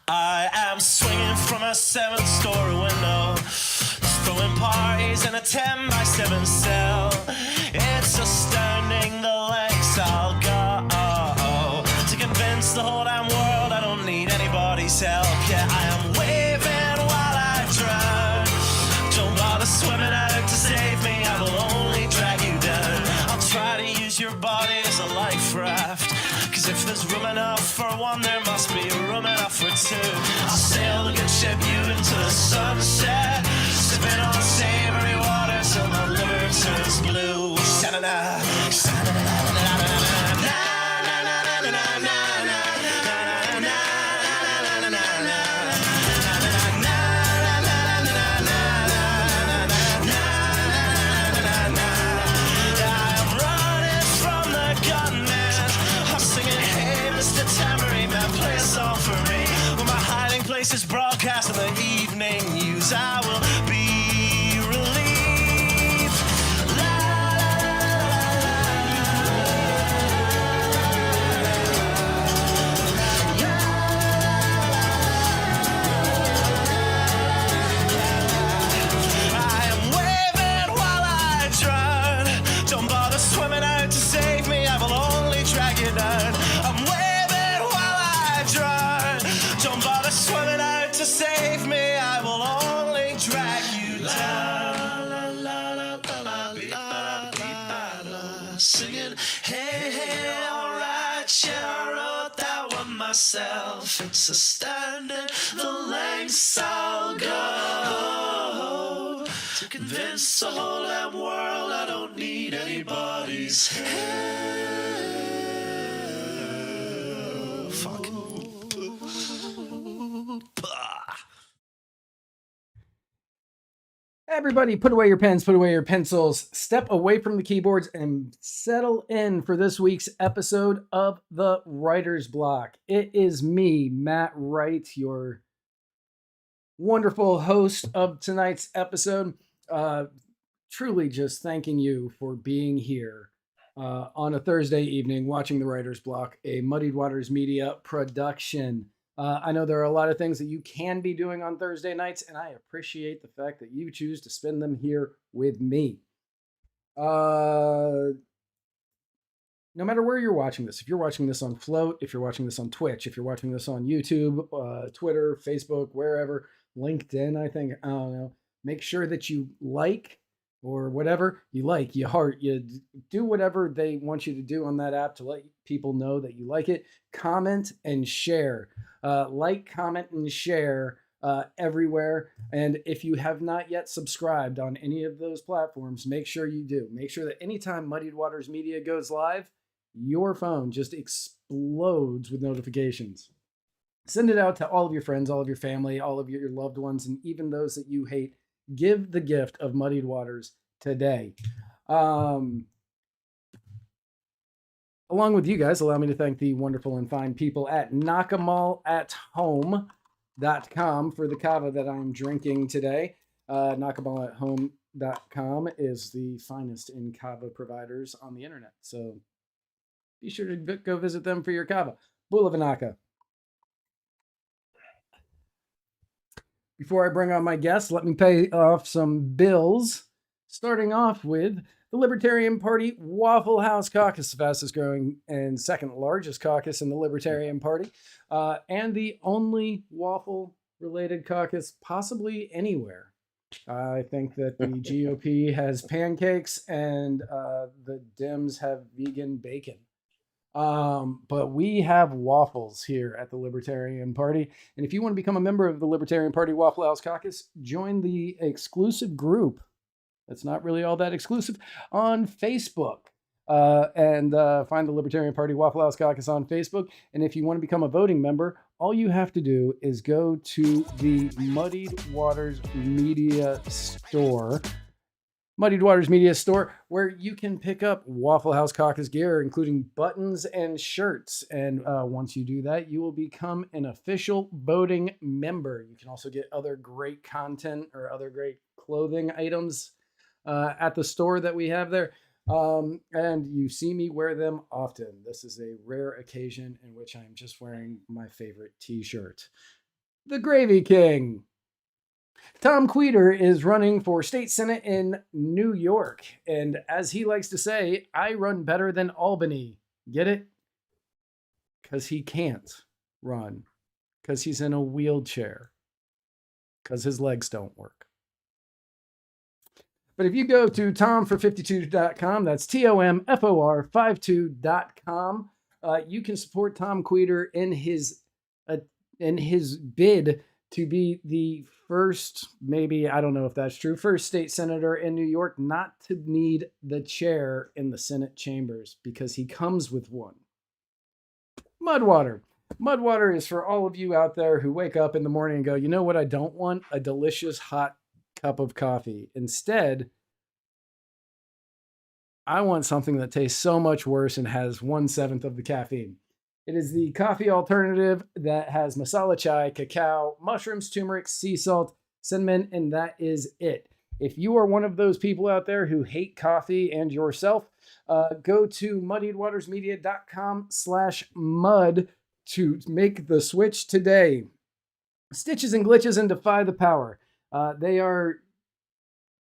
I am swinging from a 7-story window, throwing parties in a 10 by 7 cell. It's astounding the lengths I'll go to convince the whole damn world I don't need anybody's help. Yeah, I am waving while I drown. Don't bother swimming out to save me, I will only drag you down. I'll try to use your body as a life raft, 'cause if there's room enough for one, there must be room enough for two. I'll sail the good ship you into the sunset, sipping on savory water till my liver turns blue. Sha-na-na, sha-na-na-na-na-na-na-na. Is broadcast in the evening news. I will be relieved. La, I am waving while I drown. Don't bother swimming out to save me, I will only drag you down. I'm waving while I drown. Don't bother swimming out to save me, I will only drag you down. La, la, la, la, la, la, la, singing, hey, hey, alright, yeah, I wrote that one myself. It's astounding the lengths I'll go to convince the whole damn world I don't need anybody's help. Fuck. Everybody, put away your pens, put away your pencils, step away from the keyboards, and settle in for this week's episode of the Writer's Block. It is me, Matt Wright, your wonderful host of tonight's episode. Truly just thanking you for being here on a Thursday evening watching the Writer's Block, a Muddied Waters Media production. I know there are a lot of things that you can be doing on Thursday nights, and I appreciate the fact that you choose to spend them here with me. No matter where you're watching this, if you're watching this on Float, if you're watching this on Twitch, if you're watching this on YouTube, Twitter, Facebook, wherever, LinkedIn, I think, I don't know, make sure that you like or whatever you like, you heart, you do whatever they want you to do on that app to let people know that you like it. Comment and share. Like, comment, and share everywhere. And if you have not yet subscribed on any of those platforms, make sure you do. Make sure that anytime Muddied Waters Media goes live, your phone just explodes with notifications. Send it out to all of your friends, all of your family, all of your loved ones, and even those that you hate. Give the gift of Muddied Waters today. Along with you guys, allow me to thank the wonderful and fine people at knock'emallathome.com for the kava that I'm drinking today. Knock'emallathome.com is the finest in kava providers on the internet. So be sure to go visit them for your kava. Bula Vinaka. Before I bring on my guests, let me pay off some bills. Starting off with the Libertarian Party Waffle House Caucus, the fastest growing and second largest caucus in the Libertarian Party, and the only waffle-related caucus possibly anywhere. I think that the GOP has pancakes and the Dems have vegan bacon. But we have waffles here at the Libertarian Party. And if you want to become a member of the Libertarian Party Waffle House Caucus, join the exclusive group that's not really all that exclusive on Facebook. And find the Libertarian Party Waffle House Caucus on Facebook. And if you want to become a voting member, all you have to do is go to the Muddied Waters Media Store. Muddied Waters Media Store, where you can pick up Waffle House Caucus gear, including buttons and shirts. And once you do that, you will become an official voting member. You can also get other great content or other great clothing items at the store that we have there. And you see me wear them often. This is a rare occasion in which I'm just wearing my favorite t-shirt. The Gravy King. Tom Queter is running for state senate in New York. And as he likes to say, I run better than Albany. Get it? Because he can't run. Because he's in a wheelchair. Because his legs don't work. But if you go to tomfor52.com, that's TOMFOR52.com, you can support Tom Queter in his bid to be the first, maybe, I don't know if that's true, first state senator in New York not to need the chair in the Senate chambers because he comes with one. Mudwater. Mudwater is for all of you out there who wake up in the morning and go, you know what I don't want? A delicious hot cup of coffee. Instead, I want something that tastes so much worse and has 1/7 of the caffeine. It is the coffee alternative that has masala chai, cacao, mushrooms, turmeric, sea salt, cinnamon, and that is it. If you are one of those people out there who hate coffee and yourself, go to muddyedwatersmedia.com/mud to make the switch today. Stitches and glitches and defy the power. They are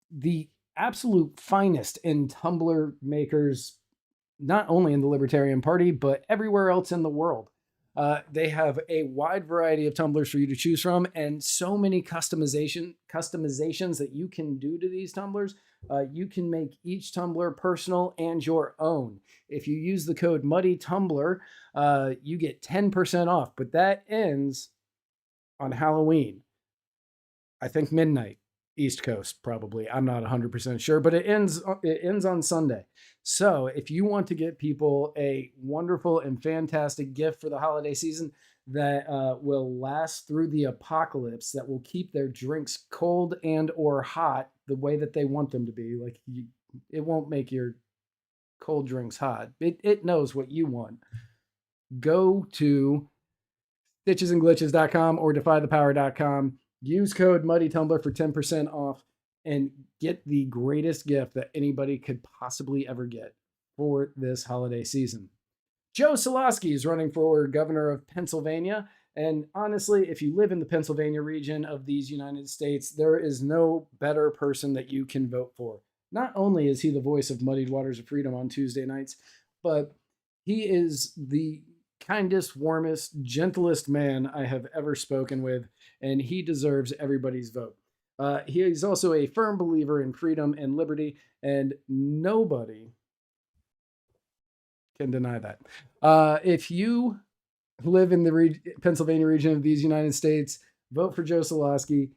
the absolute finest in tumbler makers, not only in the Libertarian Party, but everywhere else in the world. They have a wide variety of tumblers for you to choose from, and so many customizations that you can do to these tumblers. You can make each tumbler personal and your own. If you use the code MuddyTumbler, you get 10% off, but that ends on Halloween. I think midnight. East Coast, probably. I'm not 100% sure, but it ends on Sunday. So if you want to get people a wonderful and fantastic gift for the holiday season that will last through the apocalypse, that will keep their drinks cold and or hot the way that they want them to be, it won't make your cold drinks hot. It knows what you want. Go to stitchesandglitches.com or defythepower.com. Use code MuddyTumbler for 10% off and get the greatest gift that anybody could possibly ever get for this holiday season. Joe Solosky is running for governor of Pennsylvania. And honestly, if you live in the Pennsylvania region of these United States, there is no better person that you can vote for. Not only is he the voice of Muddied Waters of Freedom on Tuesday nights, but he is the kindest, warmest, gentlest man I have ever spoken with, and he deserves everybody's vote. He is also a firm believer in freedom and liberty, and nobody can deny that. If you live in the Pennsylvania region of these United States, vote for Joe Solosky.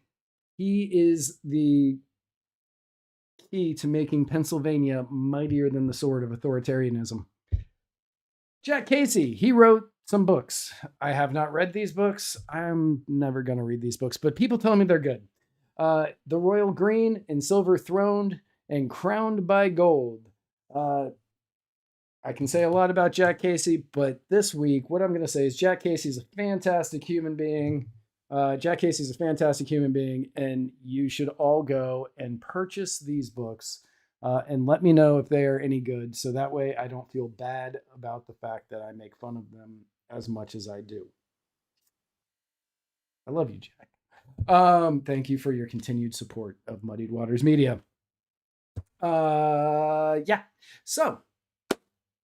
He is the key to making Pennsylvania mightier than the sword of authoritarianism. Jack Casey, he wrote some books. I have not read these books. I'm never going to read these books, but people tell me they're good. The Royal Green and Silver Throned and Crowned by Gold. I can say a lot about Jack Casey, but this week, what I'm going to say is Jack Casey's a fantastic human being. Jack Casey's a fantastic human being, and you should all go and purchase these books. And let me know if they are any good, so that way I don't feel bad about the fact that I make fun of them as much as I do. I love you, Jack. Thank you for your continued support of Muddied Waters Media. Yeah, so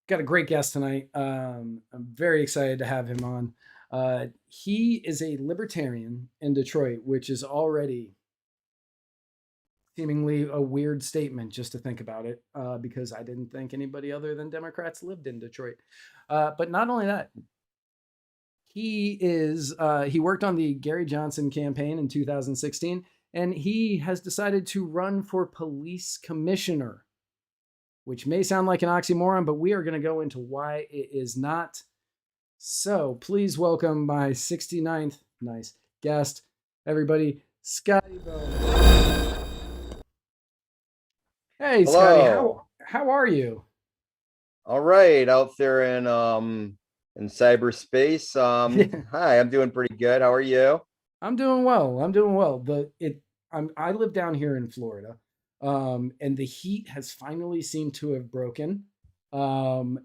got a great guest tonight. I'm very excited to have him on. He is a libertarian in Detroit, which is already seemingly a weird statement just to think about it, because I didn't think anybody other than Democrats lived in Detroit. But not only that, he worked on the Gary Johnson campaign in 2016, and he has decided to run for police commissioner, which may sound like an oxymoron, but we are going to go into why it is not. So please welcome my 69th guest, everybody, Scotty Boman. Hey, Hello. Scotty, how are you? All right, out there in cyberspace. Hi, I'm doing pretty good. How are you? I'm doing well. I live down here in Florida. And the heat has finally seemed to have broken. Um,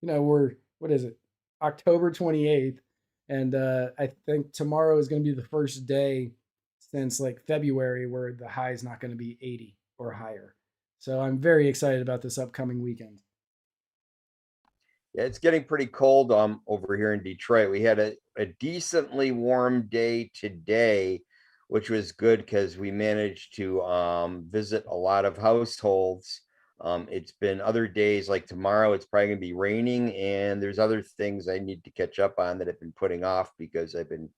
we're what is it, October 28th, and I think tomorrow is going to be the first day since like February where the high is not going to be 80 or higher. So I'm very excited about this upcoming weekend. Yeah, it's getting pretty cold over here in Detroit. We had a decently warm day today, which was good because we managed to visit a lot of households. It's been other days like tomorrow, it's probably gonna be raining, and there's other things I need to catch up on that I've been putting off because I've been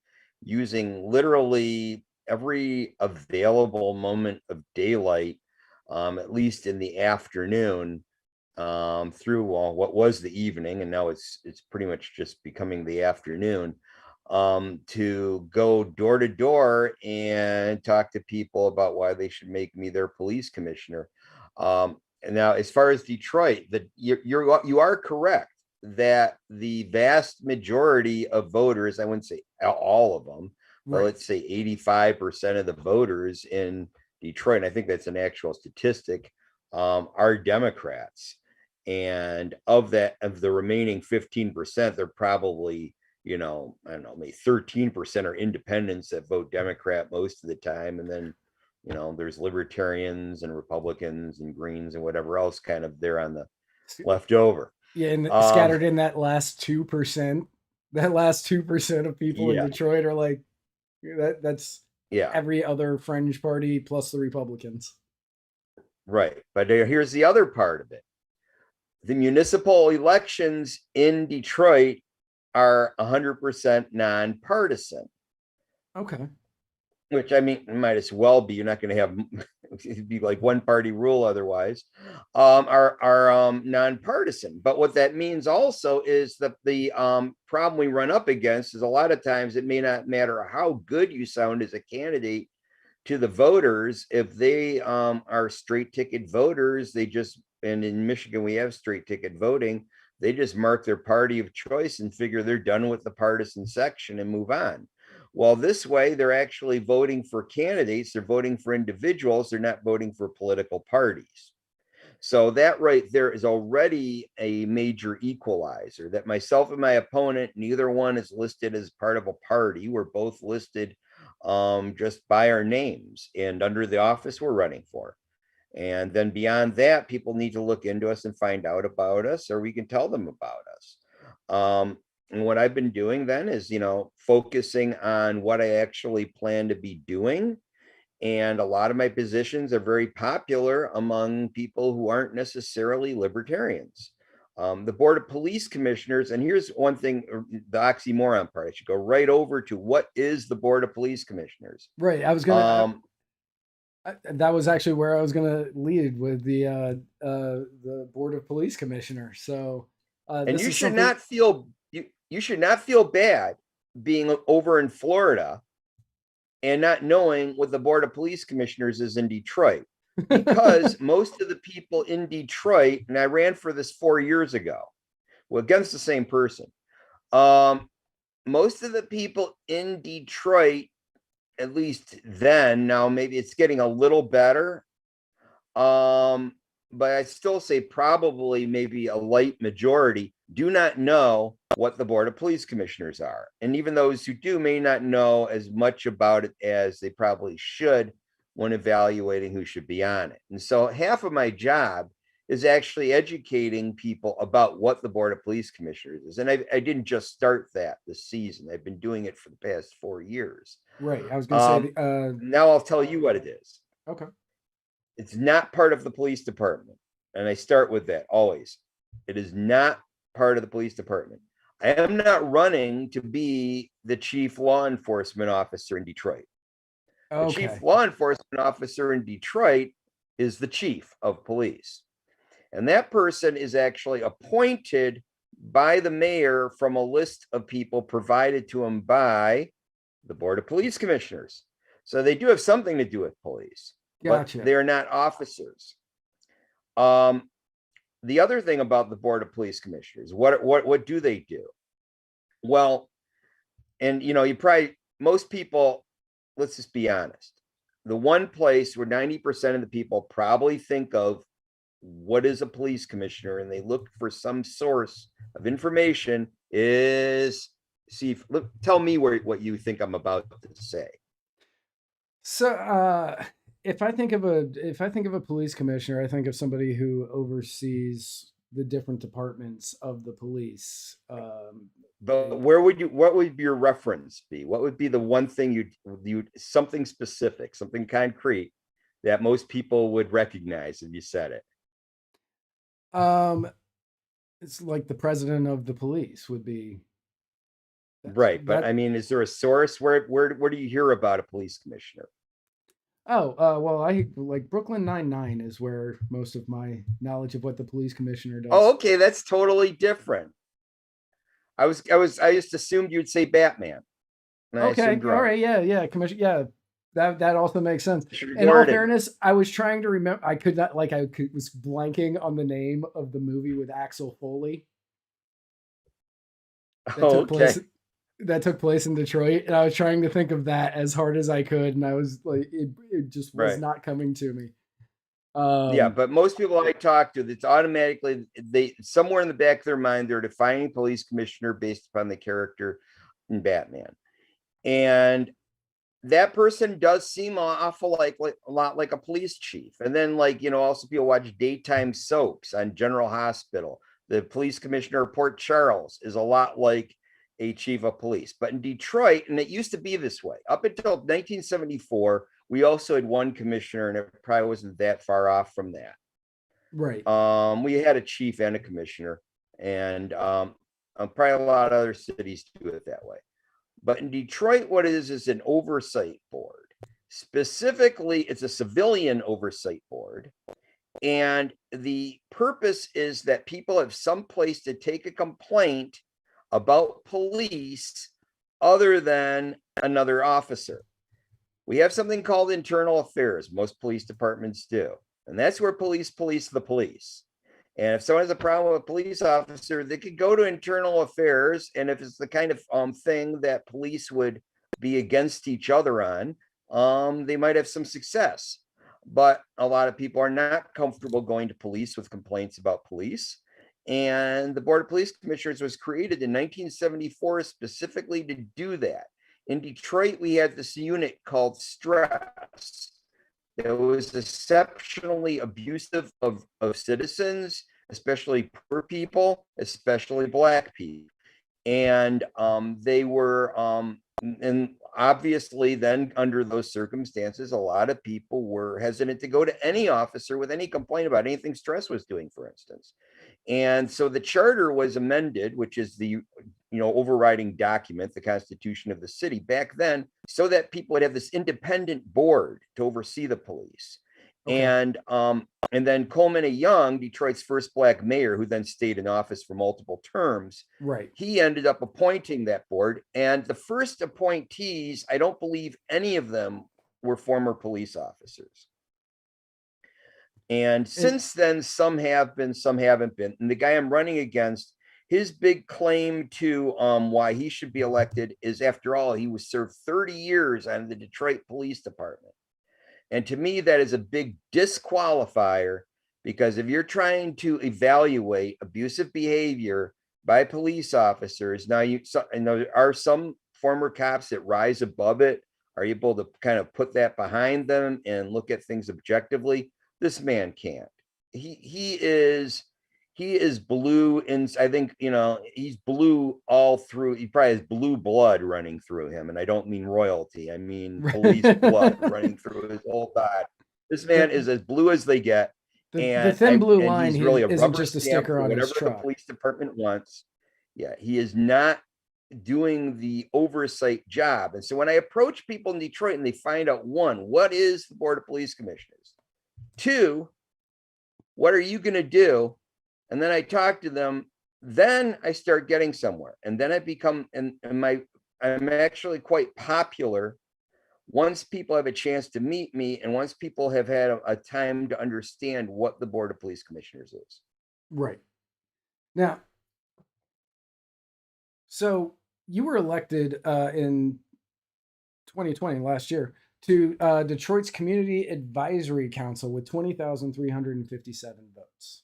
using literally every available moment of daylight, at least in the afternoon, through what was the evening, and now it's pretty much just becoming the afternoon, to go door to door and talk to people about why they should make me their police commissioner. And now, as far as Detroit, you are correct that the vast majority of voters, I wouldn't say all of them, but Right. let's say 85% of the voters in Detroit, and I think that's an actual statistic, are Democrats. And of the remaining 15%, they're probably, I don't know, maybe 13% are independents that vote Democrat most of the time. And then, there's libertarians and Republicans and Greens and whatever else kind of there on the left over. Yeah, and Um, scattered in that last 2%, that last 2% of people in yeah, Detroit are like that's yeah, every other fringe party plus the Republicans. right. But here's the other part of it. The municipal elections in Detroit are 100% nonpartisan. Okay. Which, I mean, it might as well be. You're not going to have it'd be like one party rule otherwise. Are nonpartisan. But what that means also is that the problem we run up against is a lot of times it may not matter how good you sound as a candidate to the voters. If they are straight ticket voters, they just, and in Michigan we have straight ticket voting, they just mark their party of choice and figure they're done with the partisan section and move on. Well, this way they're actually voting for candidates, they're voting for individuals, they're not voting for political parties. So that right there is already a major equalizer, that myself and my opponent, neither one is listed as part of a party. We're both listed just by our names and under the office we're running for. And then beyond that, people need to look into us and find out about us, or we can tell them about us. And what I've been doing then is, focusing on what I actually plan to be doing. And a lot of my positions are very popular among people who aren't necessarily libertarians. The Board of Police Commissioners, and here's one thing, the oxymoron part, I should go right over to what is the Board of Police Commissioners. Right. That was actually where I was gonna lead with the Board of Police Commissioner. So And this you is should something. not feel you should not feel bad being over in Florida and not knowing what the Board of Police Commissioners is in Detroit. Because most of the people in Detroit, and I ran for this 4 years ago, well, against the same person. Most of the people in Detroit, at least then, now maybe it's getting a little better, but I'd still say probably maybe a light majority do not know what the Board of Police Commissioners are. And even those who do may not know as much about it as they probably should when evaluating who should be on it. And so half of my job is actually educating people about what the Board of Police Commissioners is. And I didn't just start that this season. I've been doing it for the past 4 years. Right. I was gonna say. Now I'll tell you what it is. Okay. It's not part of the police department. And I start with that always. It is not part of the police department. I am not running to be the chief law enforcement officer in Detroit. The chief Okay. law enforcement officer in Detroit is the chief of police. And that person is actually appointed by the mayor from a list of people provided to him by the Board of Police Commissioners. So they do have something to do with police, but Gotcha. they're not officers. The other thing about the Board of Police Commissioners, what do they do? Well, and you probably, most people, let's just be honest. the one place where 90% of the people probably think of what is a police commissioner, and they look for some source of information is tell me what you think I'm about to say. So, if I think of a police commissioner, I think of somebody who oversees the different departments of the police. But what would your reference be? What would be the one thing you something specific, something concrete that most people would recognize if you said it? Um, it's like the president of the police would be Right, but that. I mean, is there a source where do you hear about a police commissioner? Oh, well, I like Brooklyn Nine-Nine is where most of my knowledge of what the police commissioner Oh, does. okay, that's totally different. I just assumed you'd say Batman. And I Okay, assumed all wrong. right, yeah, commission, yeah, that also makes sense. Commissioner In all Gordon. fairness, I was trying to remember. I could not, was blanking on the name of the movie with Axel Foley that Oh, took place okay. in Detroit, and I was trying to think of that as hard as I could, and I was like, it just was Right. not coming to me. Yeah, but most people I talk to, it's automatically they somewhere in the back of their mind, they're defining police commissioner based upon the character in Batman. And that person does seem awful like a lot like a police chief. And then also people watch daytime soaps on General Hospital. The police commissioner of Port Charles is a lot like a chief of police. But in Detroit, and it used to be this way, up until 1974, we also had one commissioner, and it probably wasn't that far off from that. Right. We had a chief and a commissioner, and probably a lot of other cities do it that way. But in Detroit, what it is an oversight board. Specifically, it's a civilian oversight board. And the purpose is that people have some place to take a complaint about police other than another officer. We have something called internal affairs. Most police departments do. And that's where police police the police. And if someone has a problem with a police officer, they could go to internal affairs. And if it's the kind of thing that police would be against each other on, they might have some success. But a lot of people are not comfortable going to police with complaints about police. And the Board of Police Commissioners was created in 1974 specifically to do that. In Detroit, we had this unit called Stress. It was exceptionally abusive of citizens, especially poor people, especially Black people. And they were, and obviously then under those circumstances, a lot of people were hesitant to go to any officer with any complaint about anything Stress was doing, for instance. And so the charter was amended, which is the overriding document, the constitution of the city back then, so that people would have this independent board to oversee the police. Okay. And then Coleman A. Young, Detroit's first Black mayor, who then stayed in office for multiple terms, right, he ended up appointing that board. And the first appointees, I don't believe any of them were former police officers. And since then, some have been, some haven't been. And the guy I'm running against, his big claim to why he should be elected is, after all, he was served 30 years on the Detroit Police Department. And to me, that is a big disqualifier, because if you're trying to evaluate abusive behavior by police officers, now there are some former cops that rise above it, are able to kind of put that behind them and look at things objectively. This man can't. He is blue, and I think he's blue all through. He probably has blue blood running through him, and I don't mean royalty. I mean police blood running through his whole body. This man is as blue as they get, the thin blue line. He's really a isn't rubber just a stamp sticker for on his whatever the truck. police department wants. Yeah, he is not doing the oversight job. And so when I approach people in Detroit and they find out, one, what is the Board of Police Commissioners? Two, what are you going to do? And then I talk to them, then I start getting somewhere. And then I become, I'm actually quite popular once people have a chance to meet me, and once people have had a time to understand what the Board of Police Commissioners is. Right. Now, so you were elected in 2020, last year. to Detroit's Community Advisory Council with 20,357 votes.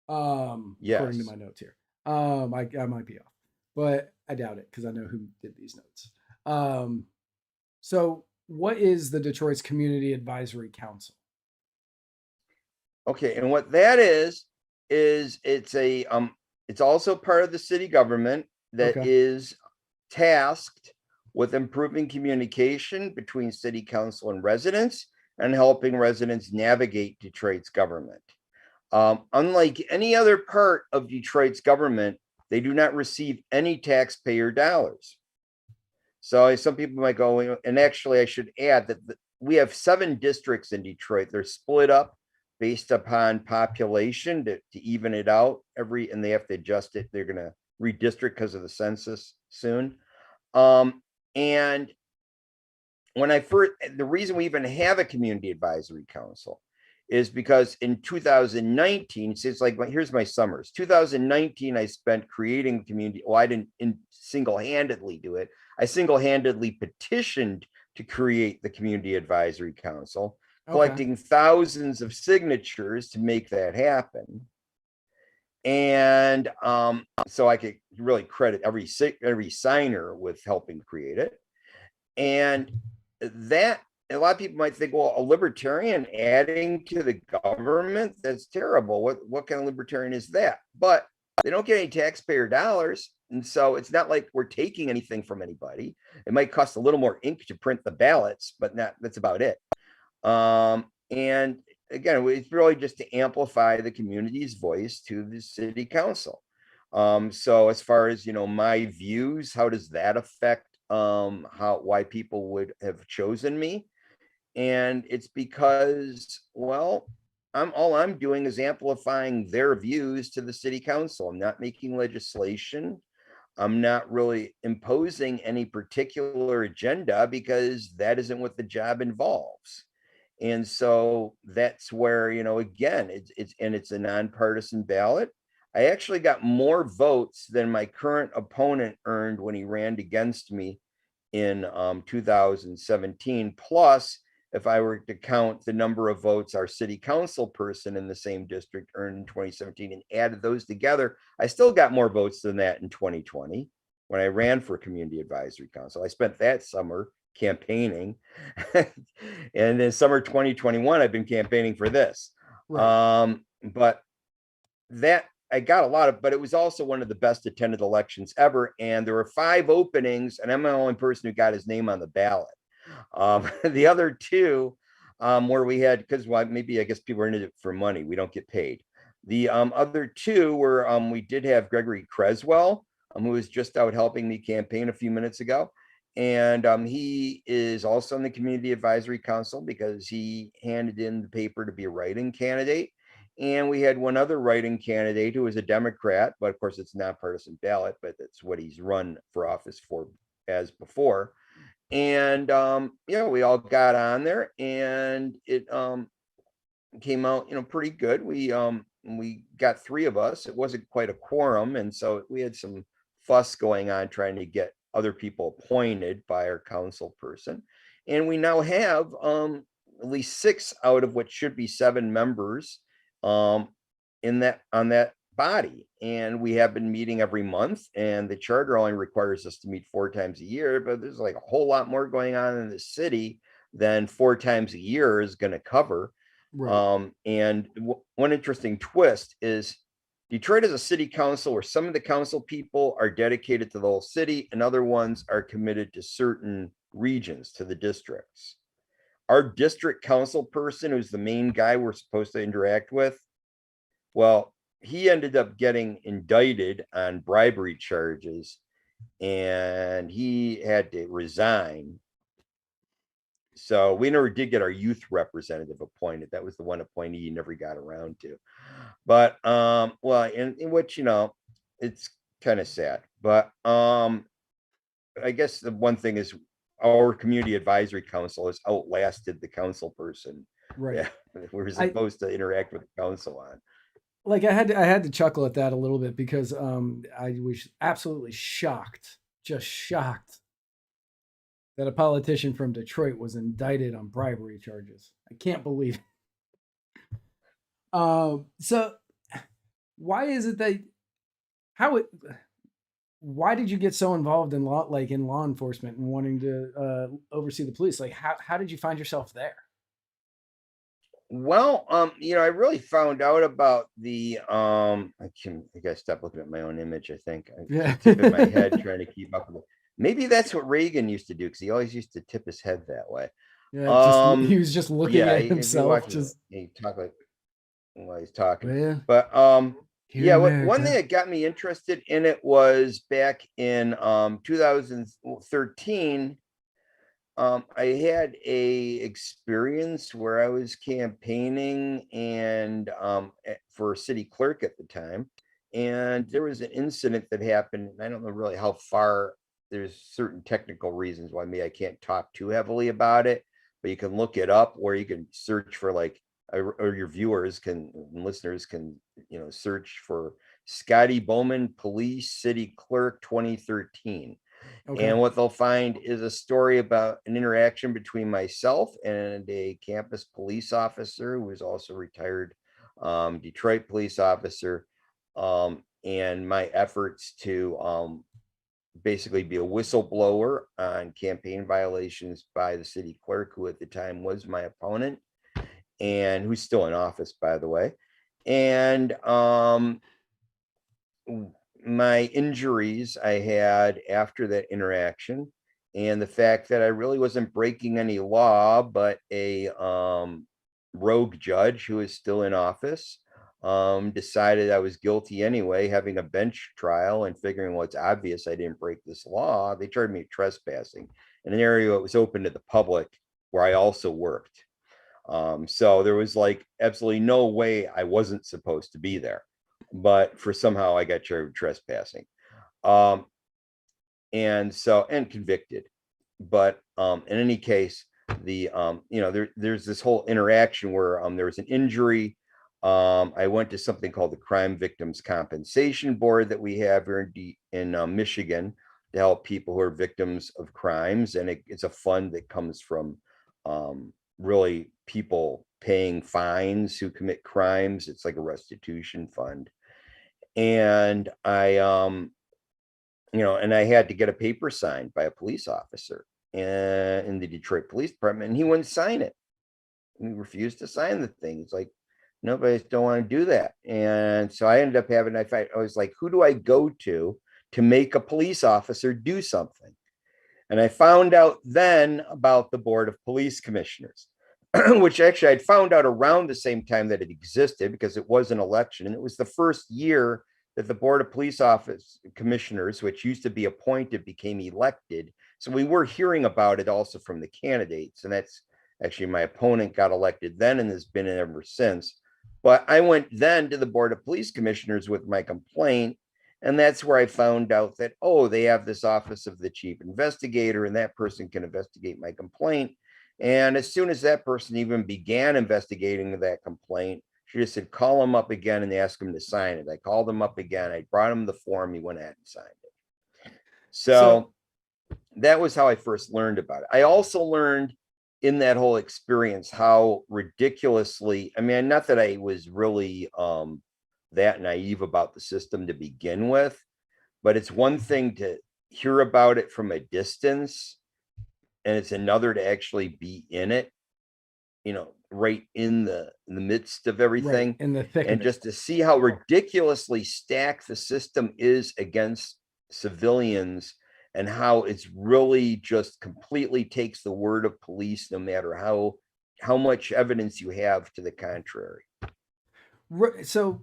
According to Yes. my notes here. I might be off, but I doubt it because I know who did these notes. So what is the Detroit's Community Advisory Council? Okay, and what that is it's also part of the city government that Okay. is tasked with improving communication between city council and residents and helping residents navigate Detroit's government. Unlike any other part of Detroit's government, they do not receive any taxpayer dollars. So some people might go, and actually, I should add that we have 7 districts in Detroit. They're split up based upon population to even it out and they have to adjust it. They're going to redistrict because of the census soon. And the reason we even have a community advisory council is because in 2019, so it's like, here's my summers. 2019, I spent creating community. Well, I didn't single-handedly do it. I single-handedly petitioned to create the community advisory council, collecting thousands of signatures to make that happen. And so I could really credit every signer with helping create it. And that a lot of people might think, well, a libertarian adding to the government, that's terrible. What kind of libertarian is that? But they don't get any taxpayer dollars. And so it's not like we're taking anything from anybody. It might cost a little more ink to print the ballots, but that's about it. And again, it's really just to amplify the community's voice to the city council. So as far as, my views, how does that affect why people would have chosen me? And it's because, well, all I'm doing is amplifying their views to the city council. I'm not making legislation. I'm not really imposing any particular agenda because that isn't what the job involves. And so that's where, again, it's a nonpartisan ballot. I actually got more votes than my current opponent earned when he ran against me in 2017. Plus, if I were to count the number of votes our city council person in the same district earned in 2017 and added those together, I still got more votes than that in 2020 when I ran for community advisory council. I spent that summer campaigning. And then summer 2021, I've been campaigning for this. Right. But that I got a lot of, but it was also one of the best attended elections ever. And there were 5 openings, and I'm the only person who got his name on the ballot. The other 2, where we had, because maybe I guess people are in it for money. We don't get paid. The other 2 were we did have Gregory Creswell, who was just out helping me campaign a few minutes ago. And he is also in the Community Advisory Council because he handed in the paper to be a write-in candidate. And we had one other write-in candidate who was a Democrat, but of course it's not partisan ballot, but that's what he's run for office for as before. And we all got on there, and it came out pretty good. We got 3 of us. It wasn't quite a quorum, and so we had some fuss going on trying to get other people appointed by our council person. And we now have at least 6 out of what should be 7 members on that body. And we have been meeting every month, and the charter only requires us to meet 4 times a year, but there's like a whole lot more going on in the city than 4 times a year is going to cover. Right. And one interesting twist is Detroit has a city council where some of the council people are dedicated to the whole city and other ones are committed to certain regions, to the districts. Our district council person, who's the main guy we're supposed to interact with, well, he ended up getting indicted on bribery charges, and he had to resign. So we never did get our youth representative appointed. That was the one appointee he never got around to. But well, in which it's kind of sad. But I guess the one thing is our community advisory council has outlasted the council person. Right. Yeah, we're supposed to interact with the council on. Like I had to chuckle at that a little bit because I was absolutely shocked, just shocked that a politician from Detroit was indicted on bribery charges. I can't believe it. So why is it that how it why did you get so involved in law enforcement and wanting to oversee the police? Like how did you find yourself there? Well, I really found out about the I gotta stop looking at my own image. I think I'm Yeah. tipping my head trying to keep up with it. Maybe that's what Reagan used to do because he always used to tip his head that way. Yeah, just he was just looking Yeah, at if you himself watch it, just he talk like while he's talking. well, But here yeah, in one thing America. that got me interested in it was back in 2013. I had a experience where I was campaigning and for city clerk at the time, and there was an incident that happened. And I don't know really how far. There's certain technical reasons why maybe I can't talk too heavily about it, but you can look it up, or you can search for like, or your viewers can and listeners can search for Scotty Boman Police City Clerk 2013. Okay. And what they'll find is a story about an interaction between myself and a campus police officer who is also retired Detroit police officer, and my efforts to basically be a whistleblower on campaign violations by the city clerk, who at the time was my opponent and who's still in office, by the way. And my injuries I had after that interaction, and the fact that I really wasn't breaking any law, but a rogue judge who is still in office decided I was guilty anyway, having a bench trial and figuring, well, it's obvious I didn't break this law. They charged me trespassing in an area that was open to the public where I also worked. So there was like absolutely no way I wasn't supposed to be there, but for somehow I got charged with trespassing. Um, and convicted. But in any case, there's this whole interaction where there was an injury. I went to something called the Crime Victims Compensation Board that we have here in Michigan to help people who are victims of crimes, and it's a fund that comes from really people paying fines who commit crimes. It's like a restitution fund. And and I had to get a paper signed by a police officer in the Detroit Police Department, and he wouldn't sign it. He refused to sign the thing. He's like, nobody don't want to do that. And so I ended up having, I was like, who do I go to make a police officer do something? And I found out then about the Board of Police Commissioners, which actually I'd found out around the same time that it existed because it was an election. And it was the first year that the Board of Police Office Commissioners, which used to be appointed, became elected. So we were hearing about it also from the candidates. And that's actually my opponent got elected then and has been in ever since. But I went then to the Board of Police Commissioners with my complaint. And that's where I found out that, oh, they have this office of the chief investigator, and that person can investigate my complaint. And as soon as that person even began investigating that complaint, she just said, call him up again and ask him to sign it. I called him up again. I brought him the form. He went ahead and signed it. So So that was how I first learned about it. I also learned in that whole experience how ridiculously, I mean, not that I was really that naive about the system to begin with, but it's one thing to hear about it from a distance, and it's another to actually be in it, right in the midst of right everything, in the thick and of it. just to see how ridiculously stacked the system is against civilians, and how it's really just completely takes the word of police, no matter how much evidence you have to the contrary. So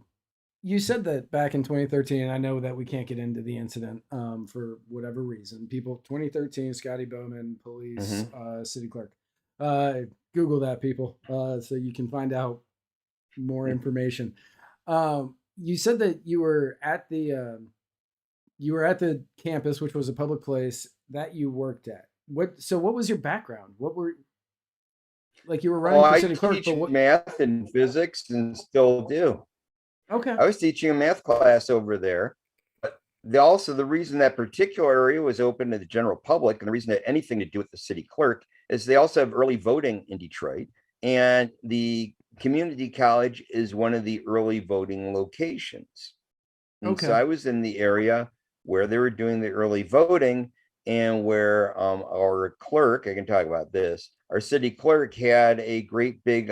you said that back in 2013, and I know that we can't get into the incident for whatever reason. People, 2013, Scotty Boman, police, city clerk. Google that, people, so you can find out more information. You said that you were at the campus, which was a public place that you worked at. What was your background? What were like you were running for I city clerk, teach but what? math and physics and still do. Okay. I was teaching a math class over there, but the reason that particular area was open to the general public, and the reason that anything to do with the city clerk, is they also have early voting in Detroit, and the community college is one of the early voting locations. And so Okay. I was in the area where they were doing the early voting, and where our clerk, I can talk about this, our city clerk had a great big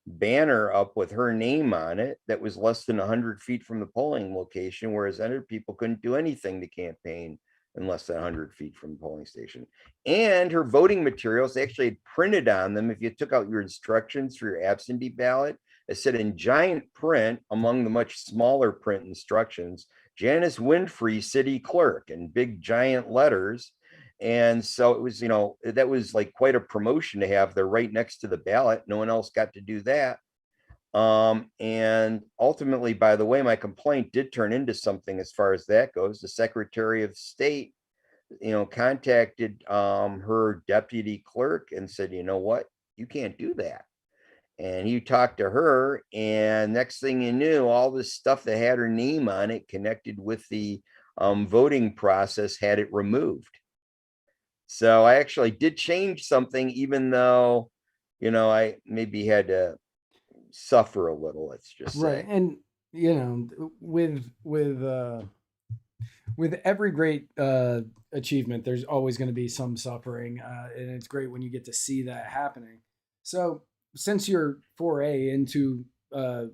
banner up with her name on it that was less than 100 feet from the polling location, whereas other people couldn't do anything to campaign in less than 100 feet from the polling station. And her voting materials, they actually had printed on them. If you took out your instructions for your absentee ballot, it said in giant print among the much smaller print instructions, Janice Winfrey, city clerk, in big giant letters. And so it was, that was like quite a promotion to have there right next to the ballot. No one else got to do that. And ultimately, by the way, my complaint did turn into something as far as that goes. The Secretary of State, contacted her deputy clerk and said, you know what, you can't do that. And he talked to her, and next thing you knew, all this stuff that had her name on it connected with the voting process had it removed. So I actually did change something, even though, I maybe had to suffer a little, let's just Right. say. And with every great achievement, there's always going to be some suffering, and it's great when you get to see that happening. So, since your foray into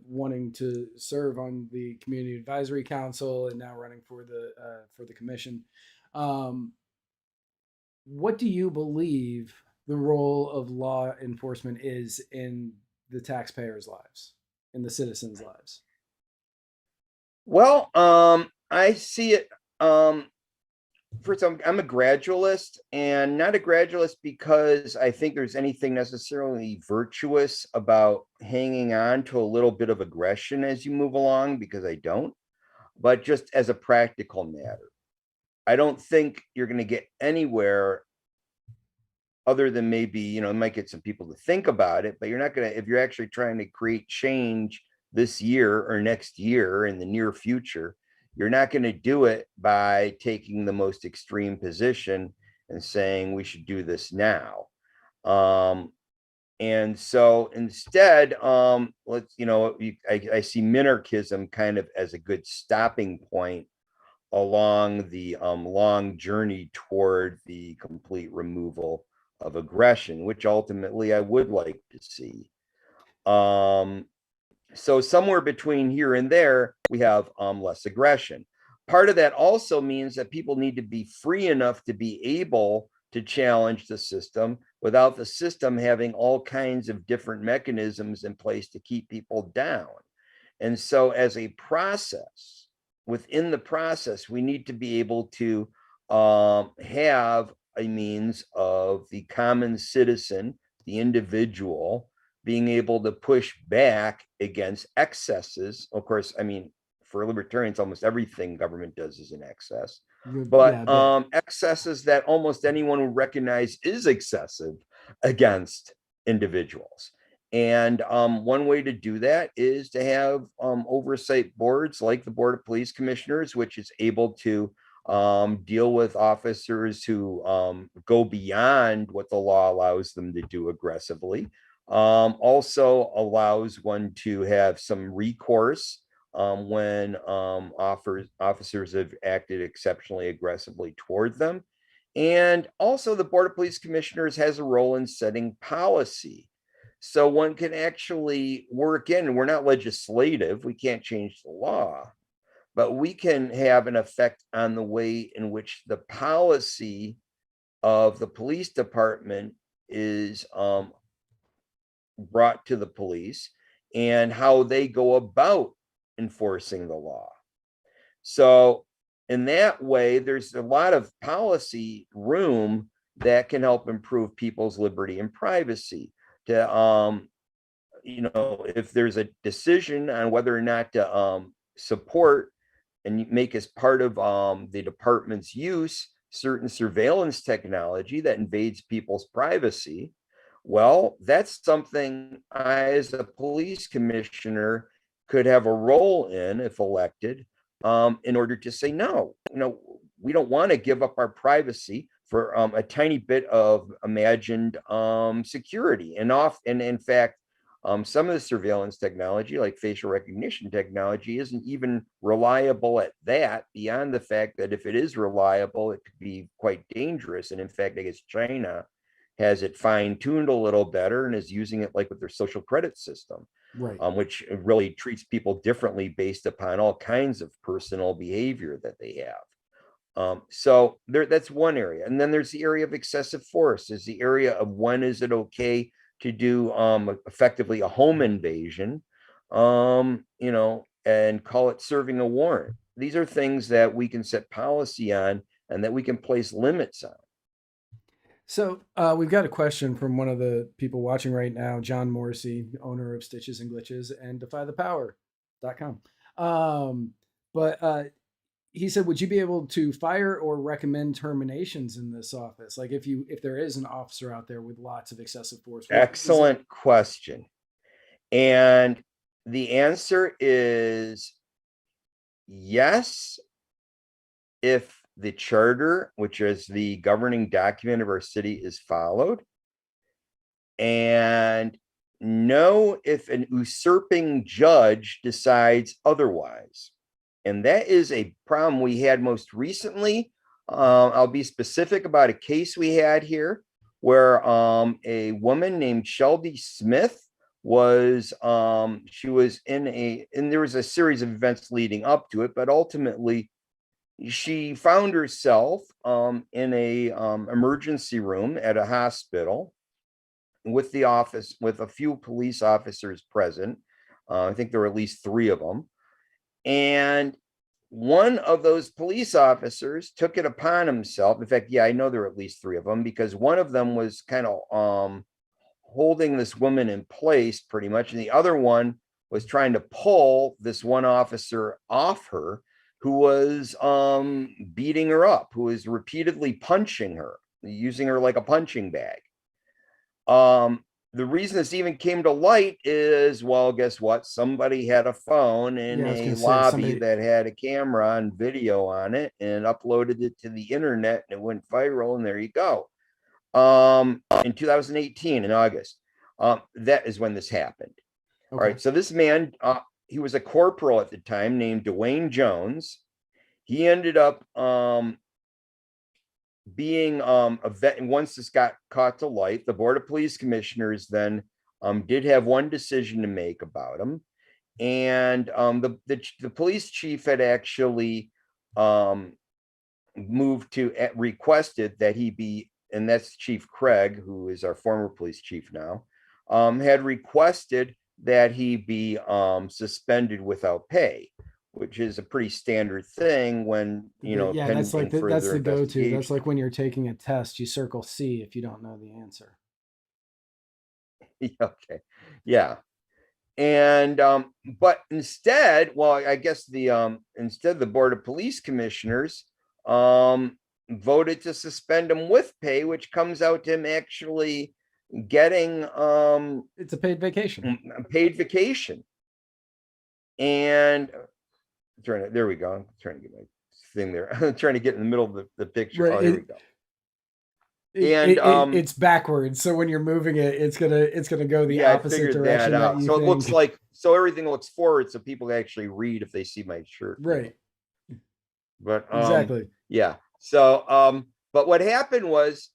wanting to serve on the community advisory council and now running for the commission, um, what do you believe the role of law enforcement is in the taxpayers' lives, in the citizens' lives? Well, I see it. First, I'm a gradualist, and not a gradualist because I think there's anything necessarily virtuous about hanging on to a little bit of aggression as you move along, because I don't, but just as a practical matter. I don't think you're going to get anywhere other than maybe, it might get some people to think about it, but you're not going to, if you're actually trying to create change this year or next year in the near future, you're not going to do it by taking the most extreme position and saying we should do this now. And so instead, I see minarchism kind of as a good stopping point along the long journey toward the complete removal of aggression, which ultimately I would like to see. So somewhere between here and there, we have less aggression. Part of that also means that people need to be free enough to be able to challenge the system without the system having all kinds of different mechanisms in place to keep people down. And so as a process, within the process, we need to be able to have a means of the common citizen, the individual, being able to push back against excesses. Of course, I mean, for libertarians, almost everything government does is an excess, but Yeah, excesses that almost anyone would recognize is excessive against individuals. And one way to do that is to have oversight boards like the Board of Police Commissioners, which is able to deal with officers who go beyond what the law allows them to do aggressively. Also allows one to have some recourse when officers have acted exceptionally aggressively toward them. And also the Board of Police Commissioners has a role in setting policy. So one can actually work in, and we're not legislative, we can't change the law, but we can have an effect on the way in which the policy of the police department is brought to the police and how they go about enforcing the law. So in that way, there's a lot of policy room that can help improve people's liberty and privacy. To if there's a decision on whether or not to support and make as part of the department's use certain surveillance technology that invades people's privacy, well, that's something I, as a police commissioner, could have a role in if elected, in order to say, no, we don't want to give up our privacy for a tiny bit of imagined security. And in fact, some of the surveillance technology, like facial recognition technology, isn't even reliable at that, beyond the fact that if it is reliable, it could be quite dangerous. And in fact, I guess China has it fine-tuned a little better and is using it like with their social credit system, Right. which really treats people differently based upon all kinds of personal behavior that they have. So that's one area. And then there's the area of excessive force, is the area of when is it okay to do effectively a home invasion, and call it serving a warrant. These are things that we can set policy on and that we can place limits on. So we've got a question from one of the people watching right now, John Morrissey, owner of Stitches and Glitches and defythepower.com. But he said, would you be able to fire or recommend terminations in this office? Like if there is an officer out there with lots of excessive force? Excellent question. And the answer is yes, if the charter, which is the governing document of our city, is followed. And no, if an usurping judge decides otherwise. And that is a problem we had most recently. I'll be specific about a case we had here where a woman named Shelby Smith was she was and there was a series of events leading up to it, but ultimately she found herself in a emergency room at a hospital with a few police officers present. I think there were at least 3 of them. And one of those police officers took it upon himself. In fact, I know there were at least 3 of them, because one of them was kind of holding this woman in place pretty much. And the other one was trying to pull this one officer off her, who was beating her up, who was repeatedly punching her, using her like a punching bag. The reason this even came to light is, well, guess what? Somebody had a phone in a lobby that had a camera and video on it and uploaded it to the internet, and it went viral, and there you go. In 2018, in August, that is when this happened. Okay. All right. So this man, he was a corporal at the time named Dwayne Jones. He ended up being a vet. And once this got caught to light, the Board of Police Commissioners then did have one decision to make about him. And the police chief had actually requested that he be, and that's Chief Craig, who is our former police chief now, had requested that he be suspended without pay, which is a pretty standard thing when, that's like that's the go-to. That's like when you're taking a test, you circle C if you don't know the answer. Okay. Yeah. And but instead, well, I guess instead the Board of Police Commissioners voted to suspend him with pay, which comes out to him actually getting it's a paid vacation. And there we go. I'm trying to get my thing there. I'm trying to get in the middle of the picture. Right. Oh, here we go. And it's backwards, so when you're moving it, it's gonna go the opposite direction. That you so think. It looks like, so everything looks forward, so people actually read if they see my shirt. Right. But exactly. Yeah. So but what happened was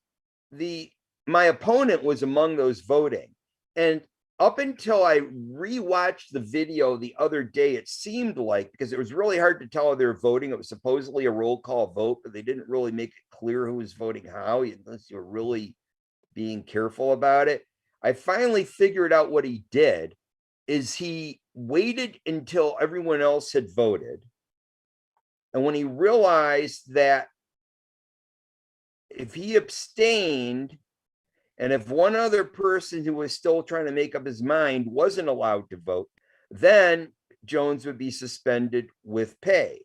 my opponent was among those voting, and up until I rewatched the video the other day, it seemed like, because it was really hard to tell how they were voting. It was supposedly a roll call vote, but they didn't really make it clear who was voting how, unless you were really being careful about it. I finally figured out what he did is he waited until everyone else had voted. And when he realized that if he abstained, and if one other person who was still trying to make up his mind wasn't allowed to vote, then Jones would be suspended with pay.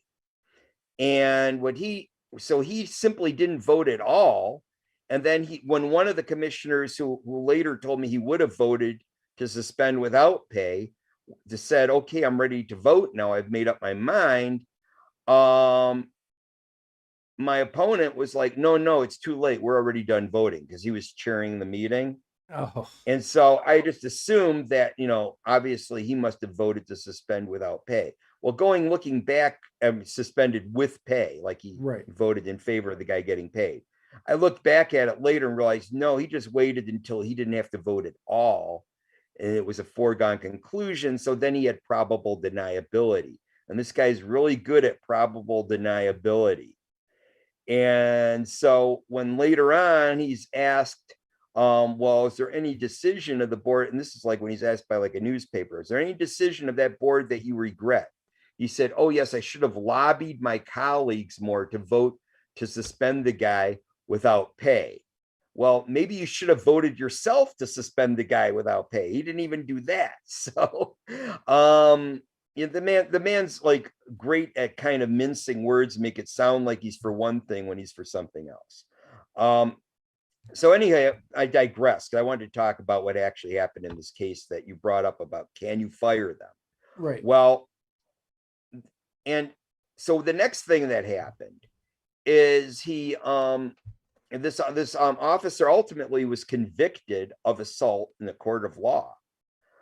And so he simply didn't vote at all. And then when one of the commissioners who later told me he would have voted to suspend without pay, just said, okay, I'm ready to vote now, I've made up my mind. my opponent was like, no, it's too late. We're already done voting, because he was chairing the meeting. Oh, And so I just assumed that, obviously he must have voted to suspend without pay. Well, looking back, suspended with pay, like he right. voted in favor of the guy getting paid. I looked back at it later and realized, no, he just waited until he didn't have to vote at all. And it was a foregone conclusion. So then he had probable deniability. And this guy's really good at probable deniability. And so when later on he's asked, well, is there any decision of the board? And this is like when he's asked by like a newspaper, is there any decision of that board that you regret? He said, oh, yes, I should have lobbied my colleagues more to vote to suspend the guy without pay. Well, maybe you should have voted yourself to suspend the guy without pay. He didn't even do that. So, the man's like great at kind of mincing words, make it sound like he's for one thing when he's for something else. So anyway, I digress, because I wanted to talk about what actually happened in this case that you brought up about, can you fire them? Right. Well, and so the next thing that happened is this officer ultimately was convicted of assault in the court of law.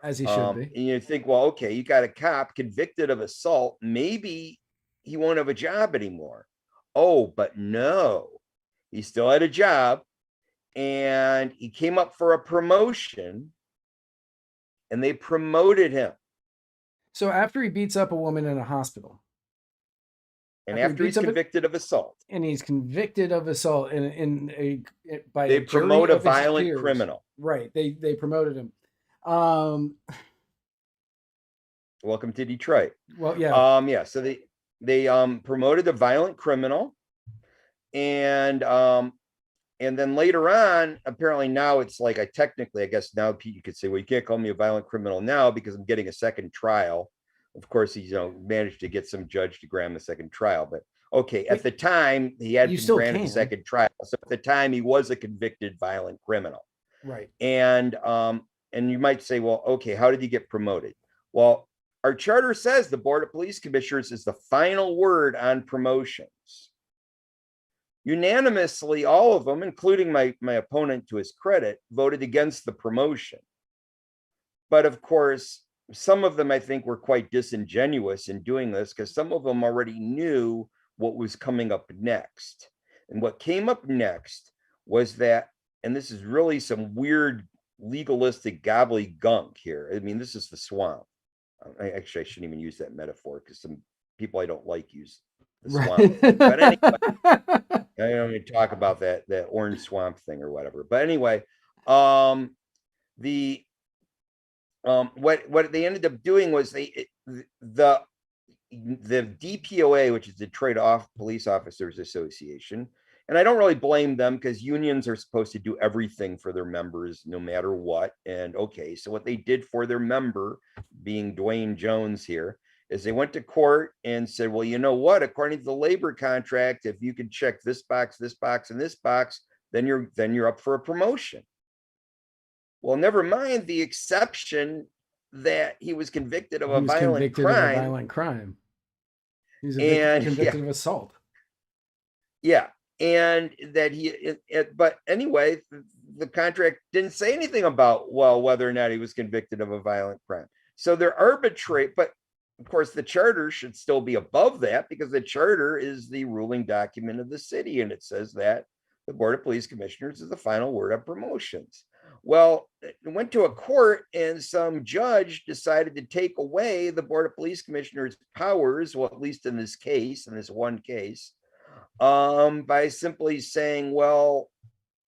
As he should be. And you think, well, okay, you got a cop convicted of assault. Maybe he won't have a job anymore. Oh, but no, he still had a job, and he came up for a promotion, and they promoted him. So after he beats up a woman in a hospital, and after he's convicted of assault, and he's convicted of assault by they promote a violent criminal. Right. They promoted him. Welcome to Detroit. Well, yeah. Yeah. So they promoted a violent criminal, and then later on, apparently now it's like, I guess now you could say, well, you can't call me a violent criminal now because I'm getting a second trial. Of course, he's managed to get some judge to grant him a second trial, but okay, at the time he had been granted a second trial. So at the time he was a convicted violent criminal. Right. And you might say, well, okay, how did he get promoted? Well, our charter says the Board of Police Commissioners is the final word on promotions. Unanimously, all of them, including my opponent, to his credit, voted against the promotion. But of course, some of them, I think, were quite disingenuous in doing this, because some of them already knew what was coming up next. And what came up next was that, and this is really some weird legalistic gobbledygunk here. I mean, this is the swamp. I shouldn't even use that metaphor, because some people I don't like use the swamp. Right. But anyway, I don't even talk about that orange swamp thing or whatever. But anyway, what they ended up doing was the DPOA, which is Detroit Police Officers Association, and I don't really blame them, because unions are supposed to do everything for their members no matter what. And okay, so what they did for their member, being Dwayne Jones here, is they went to court and said, well, you know what, according to the labor contract, if you can check this box, and this box, then you're up for a promotion. Well, never mind the exception that he was convicted of a violent crime. He was convicted of assault. Yeah. And that but anyway, the contract didn't say anything about, well, whether or not he was convicted of a violent crime. So they're arbitrary, but of course the charter should still be above that, because the charter is the ruling document of the city. And it says that the Board of Police Commissioners is the final word on promotions. Well, it went to a court, and some judge decided to take away the Board of Police Commissioners' powers, well, at least in this one case, by simply saying, well,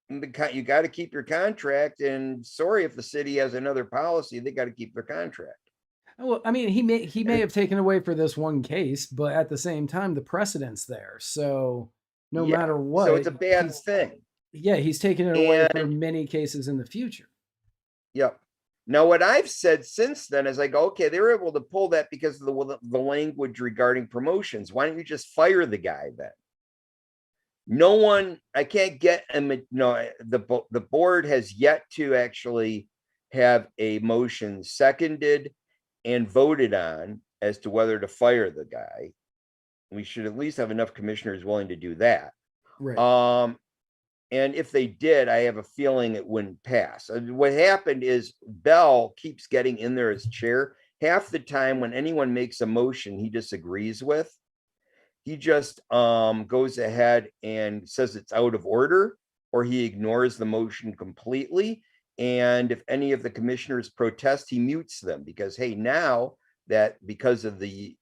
you got to keep your contract, and sorry, if the city has another policy, they got to keep their contract. Well, I mean, he may have taken away for this one case, but at the same time, the precedent's there. So no matter what, so it's a bad thing. Yeah, he's taken it away for many cases in the future. Yep. Now, what I've said since then is I go, okay, they were able to pull that because of the language regarding promotions. Why don't you just fire the guy then? No one, I can't get him. No, the board has yet to actually have a motion seconded and voted on as to whether to fire the guy. we should at least have enough commissioners willing to do that. Right. And if they did, I have a feeling it wouldn't pass. What happened is Bell keeps getting in there as chair. Half the time when anyone makes a motion he disagrees with, he just goes ahead and says it's out of order, or he ignores the motion completely. And if any of the commissioners protest, he mutes them because, hey, now that because of the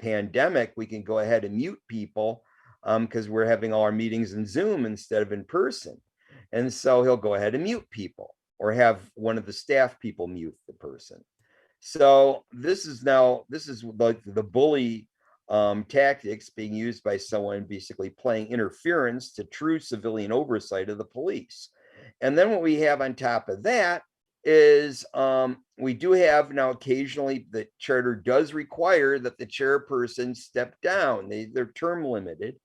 pandemic, we can go ahead and mute people because we're having all our meetings in Zoom instead of in person. And so he'll go ahead and mute people or have one of the staff people mute the person. So this is like the bully tactics being used by someone basically playing interference to true civilian oversight of the police. And then what we have on top of that is we do have now occasionally the charter does require that the chairperson step down. They're term limited,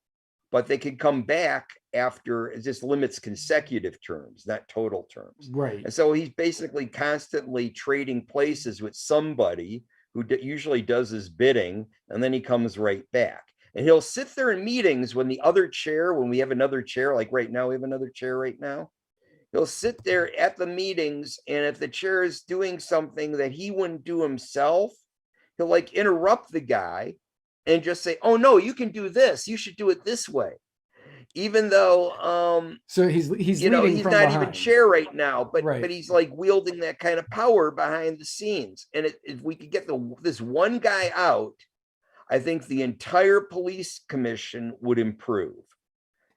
but they can come back after. It just limits consecutive terms, not total terms. Right. And so he's basically constantly trading places with somebody who usually does his bidding, and then he comes right back. And he'll sit there in meetings when the other chair, when we have another chair, like right now, we have another chair right now. He'll sit there at the meetings, and if the chair is doing something that he wouldn't do himself, he'll like interrupt the guy and just say, "Oh no, you can do this. You should do it this way." Even though so he's you know, leading he's from not behind. even chair right now, but Right. he's like wielding that kind of power behind the scenes. And if we could get this one guy out, I think the entire police commission would improve.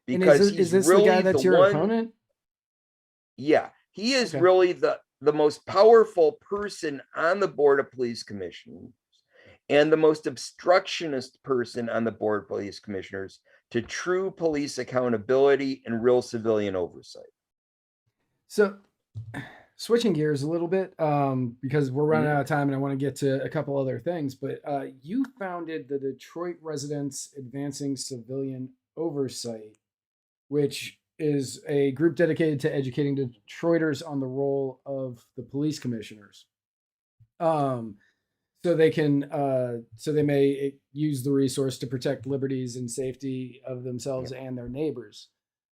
And Because is this really the guy that's your opponent? Yeah, he is Okay. really the most powerful person on the board of police commissioners and the most obstructionist person on the board of police commissioners to true police accountability and real civilian oversight. So switching gears a little bit, because we're running out of time and I want to get to a couple other things, but you founded the Detroit Residents Advancing Civilian Oversight, which is a group dedicated to educating Detroiters on the role of the police commissioners. So they can, so they may use the resource to protect liberties and safety of themselves and their neighbors.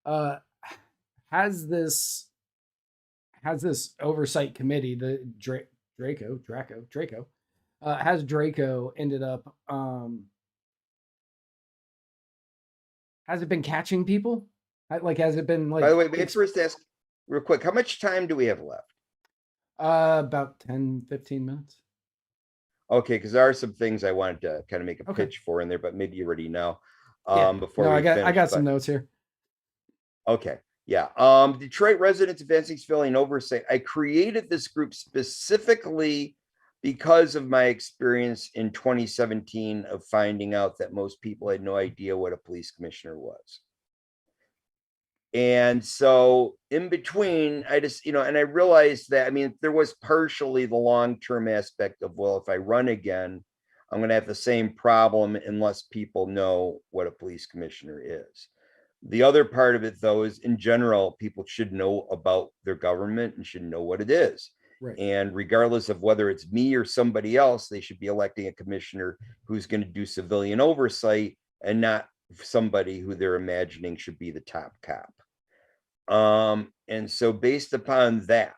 Has this oversight committee, the Draco, has Draco ended up? Has it been catching people? Has it been like? By the way, may I first ask real quick, how much time do we have left? About 10, 15 minutes. Okay, because there are some things I wanted to kind of make a Okay. pitch for in there, but maybe you already know. Yeah. Before No, we I got finish, some but- notes here. Okay. Yeah. Detroit Residents Advancing Civilian Oversight. I created this group specifically because of my experience in 2017 of finding out that most people had no idea what a police commissioner was. And so in between, I just, and I realized that, I mean, there was partially the long-term aspect of, well, if I run again, I'm going to have the same problem unless people know what a police commissioner is. The other part of it, though, is in general, people should know about their government and should know what it is. Right. And regardless of whether it's me or somebody else, they should be electing a commissioner who's going to do civilian oversight and not somebody who they're imagining should be the top cop. And so based upon that,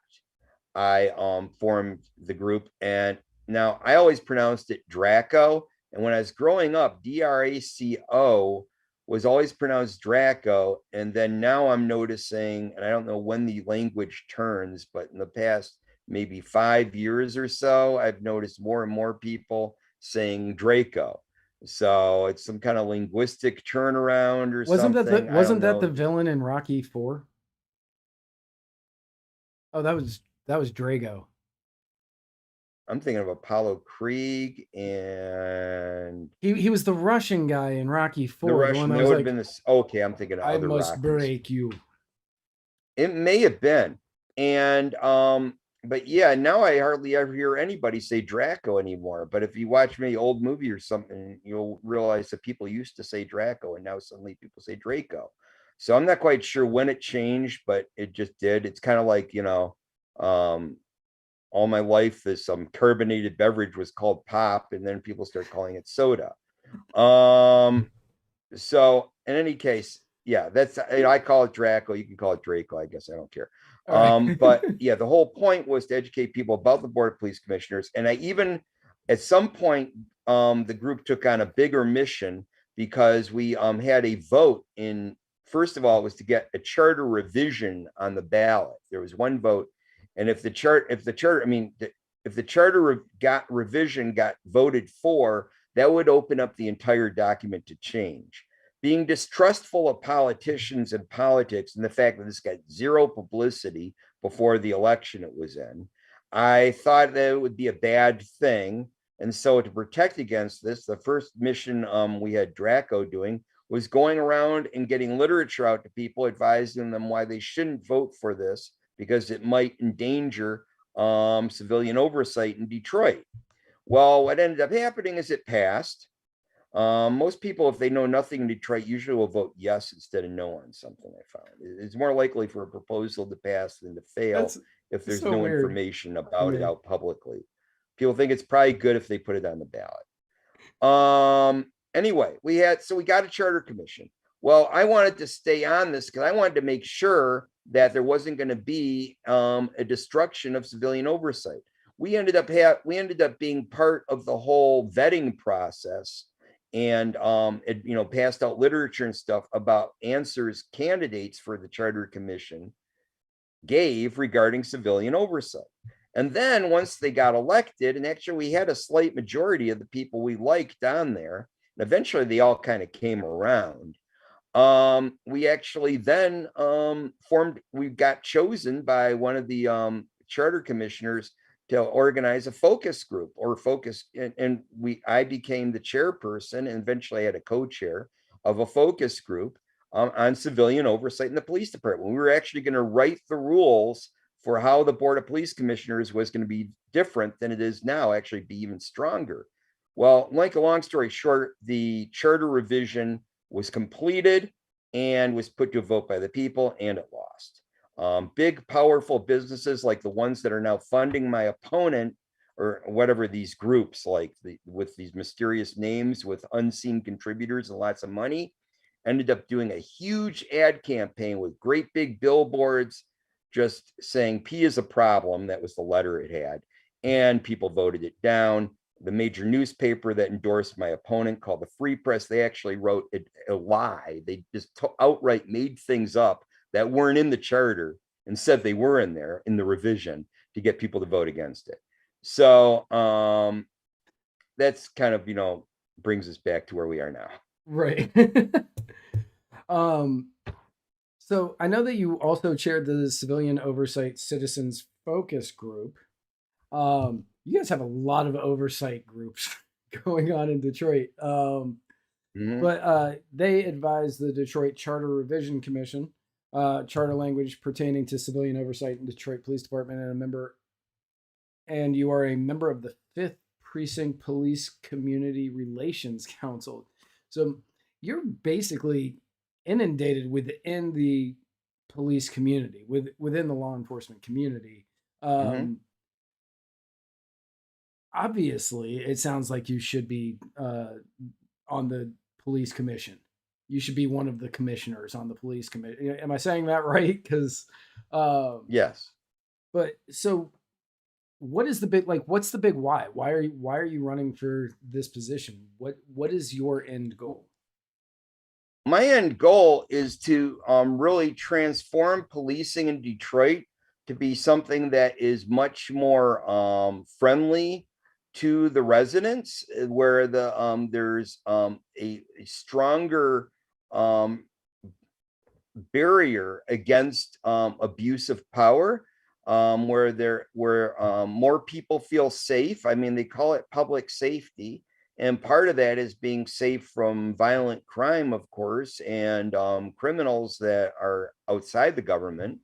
I formed the group. And now I always pronounced it Draco. And when I was growing up, DRACO was always pronounced Draco. And then now I'm noticing, and I don't know when the language turns, but in the past maybe 5 years or so, I've noticed more and more people saying Draco. So it's some kind of linguistic turnaround or something. Wasn't that the villain in Rocky IV? Oh, that was Drago. I'm thinking of Apollo Creed, and He was the Russian guy in Rocky IV. the Russian. one That that was would like, have been this. Okay, I'm thinking of I other must Rockies. break you. It may have been, and but yeah, now I hardly ever hear anybody say Draco anymore. But if you watch any old movie or something, you'll realize that people used to say Draco, and now suddenly people say Draco. So I'm not quite sure when it changed, but it just did. It's kind of like, all my life, this carbonated beverage was called pop, and then people start calling it soda. So in any case, yeah, that's, I call it Draco. You can call it Draco. I guess I don't care. All right. But yeah, the whole point was to educate people about the Board of Police Commissioners. And I even, at some point, the group took on a bigger mission because we had a vote in. First of all, it was to get a charter revision on the ballot. There was one vote, and if the charter, I mean, if the charter revision got voted for, that would open up the entire document to change. Being distrustful of politicians and politics and the fact that this got zero publicity before the election it was in, I thought that it would be a bad thing. And so to protect against this, the first mission we had Draco doing was going around and getting literature out to people, advising them why they shouldn't vote for this because it might endanger civilian oversight in Detroit. Well, what ended up happening is it passed. Most people, if they know nothing in Detroit, usually will vote yes instead of no on something. I found it's more likely for a proposal to pass than to fail That's if there's so no weird information to about it me. out publicly. People think it's probably good if they put it on the ballot. Anyway, we got a charter commission. Well, I wanted to stay on this because I wanted to make sure that there wasn't going to be a destruction of civilian oversight. We ended up being part of the whole vetting process, and it passed out literature and stuff about answers candidates for the charter commission gave regarding civilian oversight. And then once they got elected, and actually we had a slight majority of the people we liked on there, and eventually they all kind of came around. We actually then we got chosen by one of the charter commissioners to organize a focus group and I became the chairperson and eventually had a co-chair of a focus group on civilian oversight in the police department. We were actually going to write the rules for how the Board of Police Commissioners was going to be different than it is now, actually be even stronger. Well, like a long story short, the charter revision was completed and was put to a vote by the people, and it lost. Big, powerful businesses like the ones that are now funding my opponent, or whatever these groups, with these mysterious names with unseen contributors and lots of money, ended up doing a huge ad campaign with great big billboards just saying P is a problem. That was the letter it had. And people voted it down. The major newspaper that endorsed my opponent, called the Free Press, they actually wrote a lie. They just outright made things up that weren't in the charter and said they were in there in the revision to get people to vote against it. So that's kind of, brings us back to where we are now. Right. So I know that you also chaired the Civilian Oversight Citizens Focus Group. You guys have a lot of oversight groups going on in Detroit. But they advise the Detroit Charter Revision Commission, charter language pertaining to civilian oversight in Detroit Police Department, and you are a member of the 5th Precinct Police Community Relations Council. So you're basically inundated within the police community, within the law enforcement community. Obviously, it sounds like you should be on the police commission. You should be one of the commissioners on the police committee. Am I saying that right? Because yes. But so, what is the big what's the big why? Why are you running for this position? What is your end goal? My end goal is to really transform policing in Detroit to be something that is much more friendly to the residents, where there's a stronger barrier against abuse of power, where more people feel safe. I mean, they call it public safety, and part of that is being safe from violent crime, of course, and criminals that are outside the government.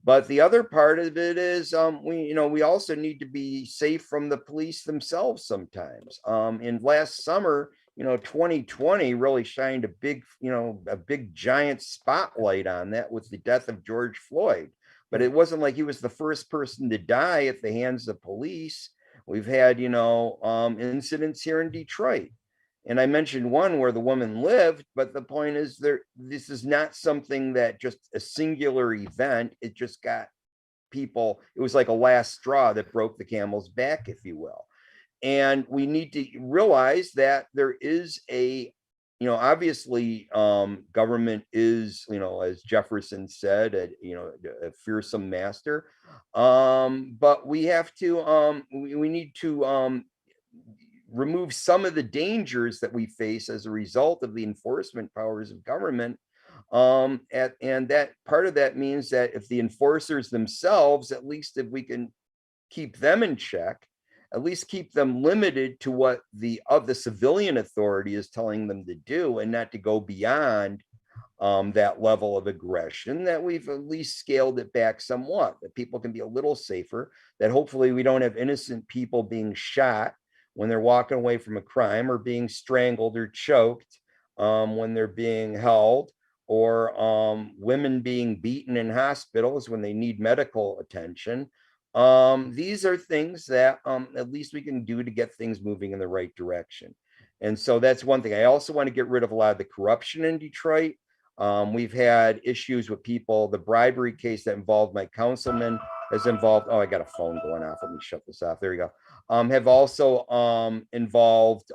But the other part of it is we also need to be safe from the police themselves sometimes. In last summer, 2020 really shined a big giant spotlight on that with the death of George Floyd. But it wasn't like he was the first person to die at the hands of police. We've had, incidents here in Detroit. And I mentioned one where the woman lived, but the point is this is not something that just a singular event. It just got people, it was like a last straw that broke the camel's back, if you will. And we need to realize that there is obviously government is, as Jefferson said, a fearsome master. But we have to, we need to remove some of the dangers that we face as a result of the enforcement powers of government. And that part of that means that if the enforcers themselves, at least if we can keep them in check, at least keep them limited to what the civilian authority is telling them to do, and not to go beyond that level of aggression, that we've at least scaled it back somewhat, that people can be a little safer, that hopefully we don't have innocent people being shot when they're walking away from a crime, or being strangled or choked when they're being held, or women being beaten in hospitals when they need medical attention. These are things that at least we can do to get things moving in the right direction. And so that's one thing. I also want to get rid of a lot of the corruption in Detroit. We've had issues with people. The bribery case that involved my councilman has involved, oh, I got a phone going off. Let me shut this off. There you go. Have also involved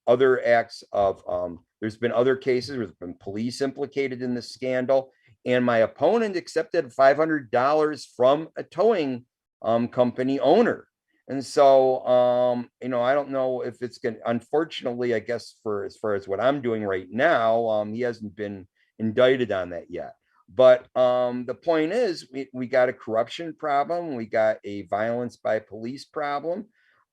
other acts of, there's been other cases where there's been police implicated in the scandal. And my opponent accepted $500 from a towing company owner. And so, I don't know if it's going to, unfortunately, I guess for as far as what I'm doing right now, he hasn't been indicted on that yet. But the point is, we got a corruption problem. We got a violence by police problem.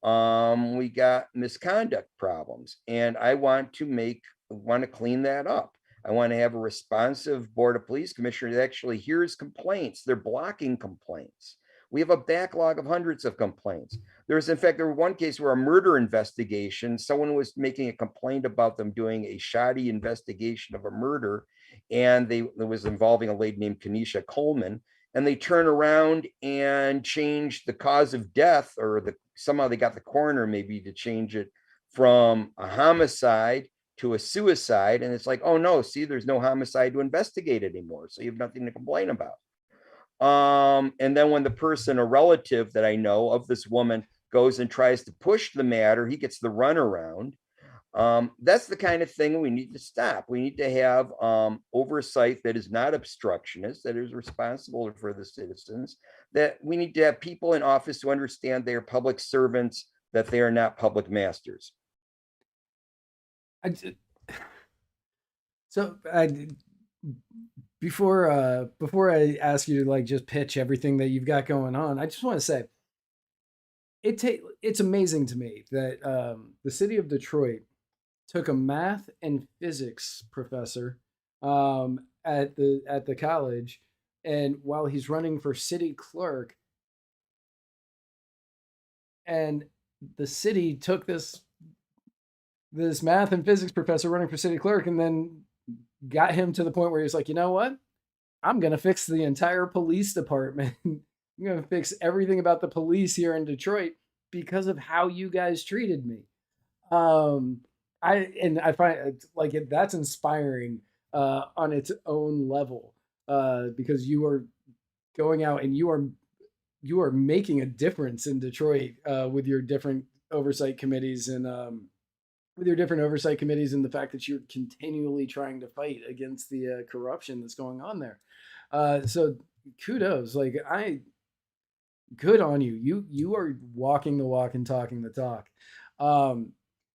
We got misconduct problems. And I want to clean that up. I want to have a responsive board of police commissioner that actually hears complaints. They're blocking complaints. We have a backlog of hundreds of complaints. There was one case where a murder investigation, someone was making a complaint about them doing a shoddy investigation of a murder, and it was involving a lady named Kenesha Coleman, and they turn around and change the cause of death, or somehow they got the coroner maybe to change it from a homicide to a suicide. And it's like, oh no, see, there's no homicide to investigate anymore, so you have nothing to complain about. And then when the person, a relative that I know of this woman, goes and tries to push the matter, he gets the runaround. That's the kind of thing we need to stop. We need to have oversight that is not obstructionist, that is responsible for the citizens, that we need to have people in office who understand they are public servants, that they are not public masters. Before I ask you to just pitch everything that you've got going on, I just want to say it's amazing to me that the city of Detroit took a math and physics professor at the college, and while he's running for city clerk, and the city took this math and physics professor running for city clerk, and then got him to the point where he's like, you know what? I'm going to fix the entire police department. I'm going to fix everything about the police here in Detroit because of how you guys treated me. I find that's inspiring on its own level, because you are going out and you are making a difference in Detroit with your different oversight committees and the fact that you're continually trying to fight against the corruption that's going on there. So kudos, good on you. You are walking the walk and talking the talk.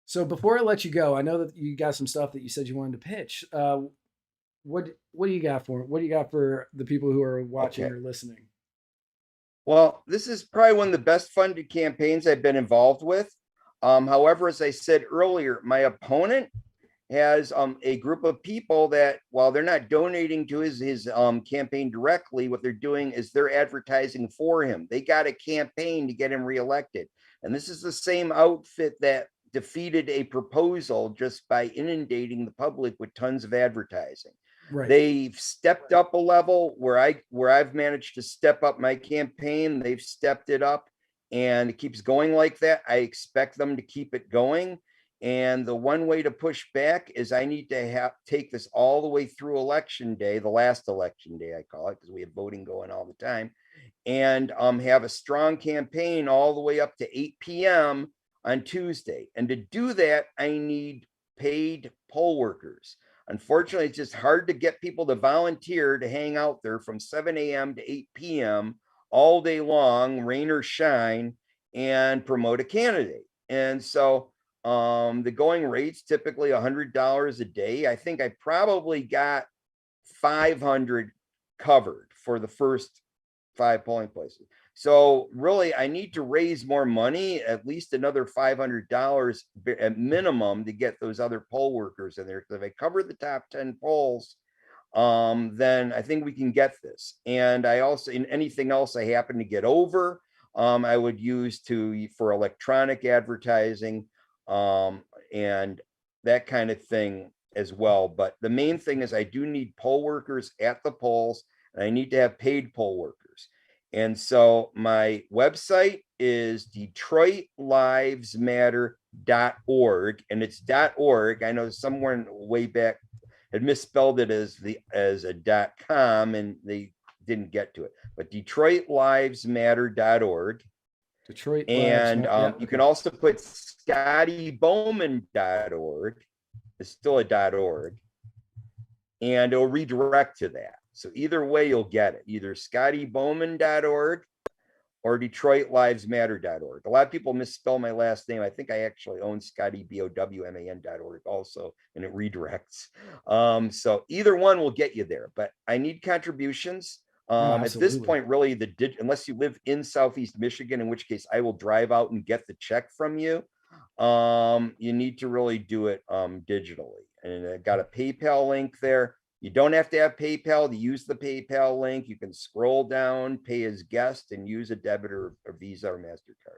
So before I let you go, I know that you got some stuff that you said you wanted to pitch. What do you got for the people who are watching or listening? Well, this is probably one of the best funded campaigns I've been involved with. However, as I said earlier, my opponent has a group of people that, while they're not donating to his campaign directly, what they're doing is they're advertising for him. They got a campaign to get him reelected. And this is the same outfit that defeated a proposal just by inundating the public with tons of advertising. Right. They've stepped up a level where I've managed to step up my campaign. They've stepped it up, and it keeps going like that. I expect them to keep it going. And the one way to push back is I need to take this all the way through election day, the last election day, I call it, because we have voting going all the time, and have a strong campaign all the way up to 8 p.m. on Tuesday. And to do that, I need paid poll workers. Unfortunately, it's just hard to get people to volunteer to hang out there from 7 a.m. to 8 p.m. all day long, rain or shine, and promote a candidate. And so the going rate's typically $100 a day. I think I probably got 500 covered for the first 5 polling places. So really, I need to raise more money, at least another $500 at minimum, to get those other poll workers in there. Because if I cover the top 10 polls, then I think we can get this. And I also, in anything else I happen to get over, I would use for electronic advertising, and that kind of thing as well. But the main thing is I do need poll workers at the polls, and I need to have paid poll workers. And so my website is DetroitLivesMatter.org, and it's .org. I know someone way back had misspelled it as a .com, and they didn't get to it. But DetroitLivesMatter.org. Detroit. And you can also put ScottyBoman.org. It's still a .org, and it'll redirect to that. So either way, you'll get it, either ScottyBoman.org or DetroitLivesMatter.org. A lot of people misspell my last name. I think I actually own ScottyBowman.org also, and it redirects. So either one will get you there, but I need contributions. At this point, really, unless you live in Southeast Michigan, in which case I will drive out and get the check from you. You need to really do it digitally. And I got a PayPal link there. You don't have to have PayPal to use the PayPal link. You can scroll down, pay as guest, and use a debit or a Visa or MasterCard.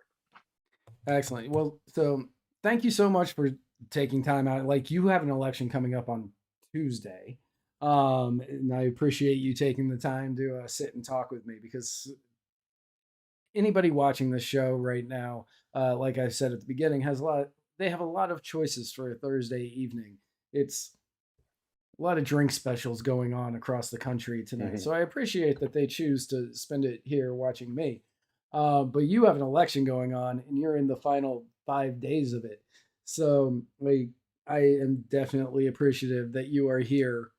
Excellent. Well, so thank you so much for taking time out. Like, you have an election coming up on Tuesday. And I appreciate you taking the time to sit and talk with me, because anybody watching this show right now, like I said at the beginning, they have a lot of choices for a Thursday evening. It's a lot of drink specials going on across the country tonight. Mhm. So I appreciate that they choose to spend it here watching me. But you have an election going on, and you're in the final 5 days of it. So I am definitely appreciative that you are here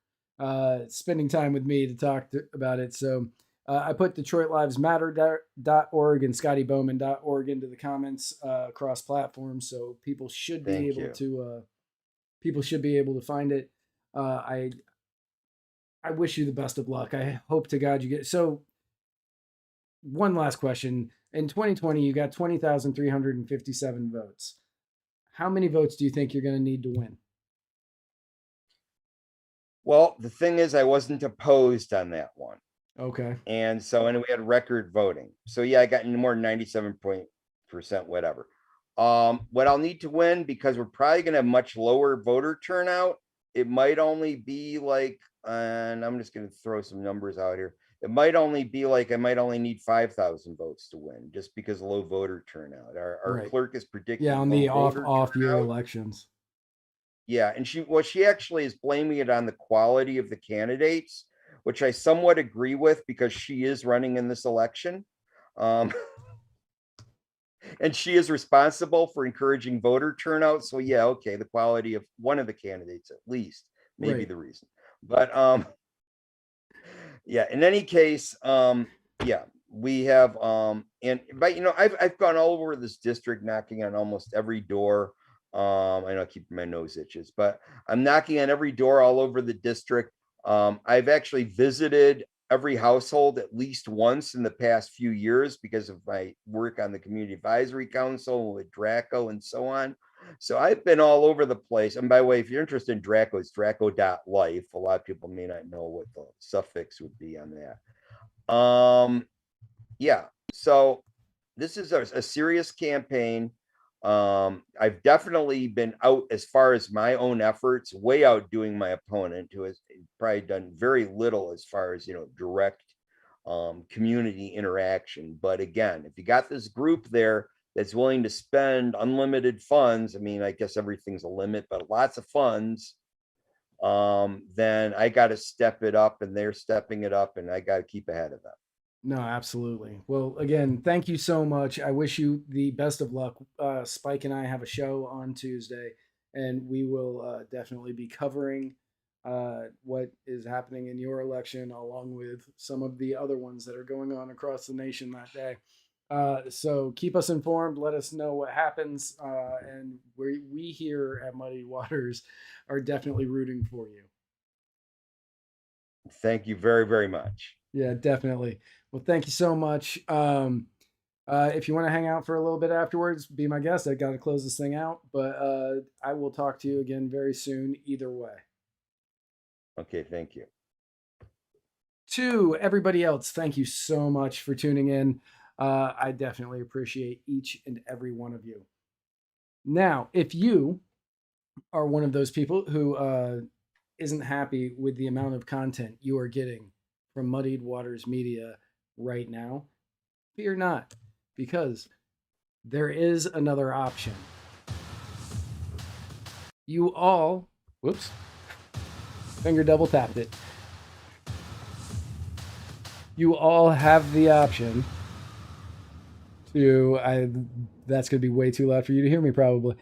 spending time with me to talk about it. So I put DetroitLivesMatter.org and ScottyBowman.org into the comments across platforms, so people should be able to find it. I wish you the best of luck. I hope to God you get. So one last question. In 2020, you got 20,357 votes. How many votes do you think you're going to need to win? Well, the thing is, I wasn't opposed on that one. Okay. And we had record voting. So yeah, I got more than 97% whatever. What I'll need to win, because we're probably going to have much lower voter turnout, it might only be like, and I'm just going to throw some numbers out here. It might only be like, I might only need 5,000 votes to win, just because of low voter turnout. Our Right. clerk is predicting. Yeah, on the off turnout. year elections. Yeah, and she actually is blaming it on the quality of the candidates, which I somewhat agree with, because she is running in this election. And she is responsible for encouraging voter turnout. So yeah, okay, the quality of one of the candidates at least may be the reason. But yeah, in any case, yeah, we have but I've gone all over this district, knocking on almost every door. I know I keep my nose itches, but I'm knocking on every door all over the district. I've actually visited every household at least once in the past few years because of my work on the Community Advisory Council with Draco and so on. So I've been all over the place. And by the way, if you're interested in Draco, it's draco.life. A lot of people may not know what the suffix would be on that. Yeah, so this is a serious campaign. I've definitely been out, as far as my own efforts, way outdoing my opponent, who has probably done very little as far as direct community interaction. But again, if you got this group there that's willing to spend unlimited funds, I mean, I guess everything's a limit, but lots of funds, then I got to step it up, and they're stepping it up, and I got to keep ahead of them. No, absolutely. Well, again, thank you so much. I wish you the best of luck. Spike and I have a show on Tuesday, and we will definitely be covering what is happening in your election, along with some of the other ones that are going on across the nation that day. So keep us informed. Let us know what happens. And we here at Muddy Waters are definitely rooting for you. Thank you very, very much. Yeah, definitely. Well, thank you so much. If you want to hang out for a little bit afterwards, be my guest. I got to close this thing out, but I will talk to you again very soon either way. Okay, thank you. To everybody else, thank you so much for tuning in. I definitely appreciate each and every one of you. Now, if you are one of those people who isn't happy with the amount of content you are getting from Muddied Waters Media right now, fear not, because there is another option. You all, whoops, finger double tapped it. You all have the option to, that's going to be way too loud for you to hear me probably.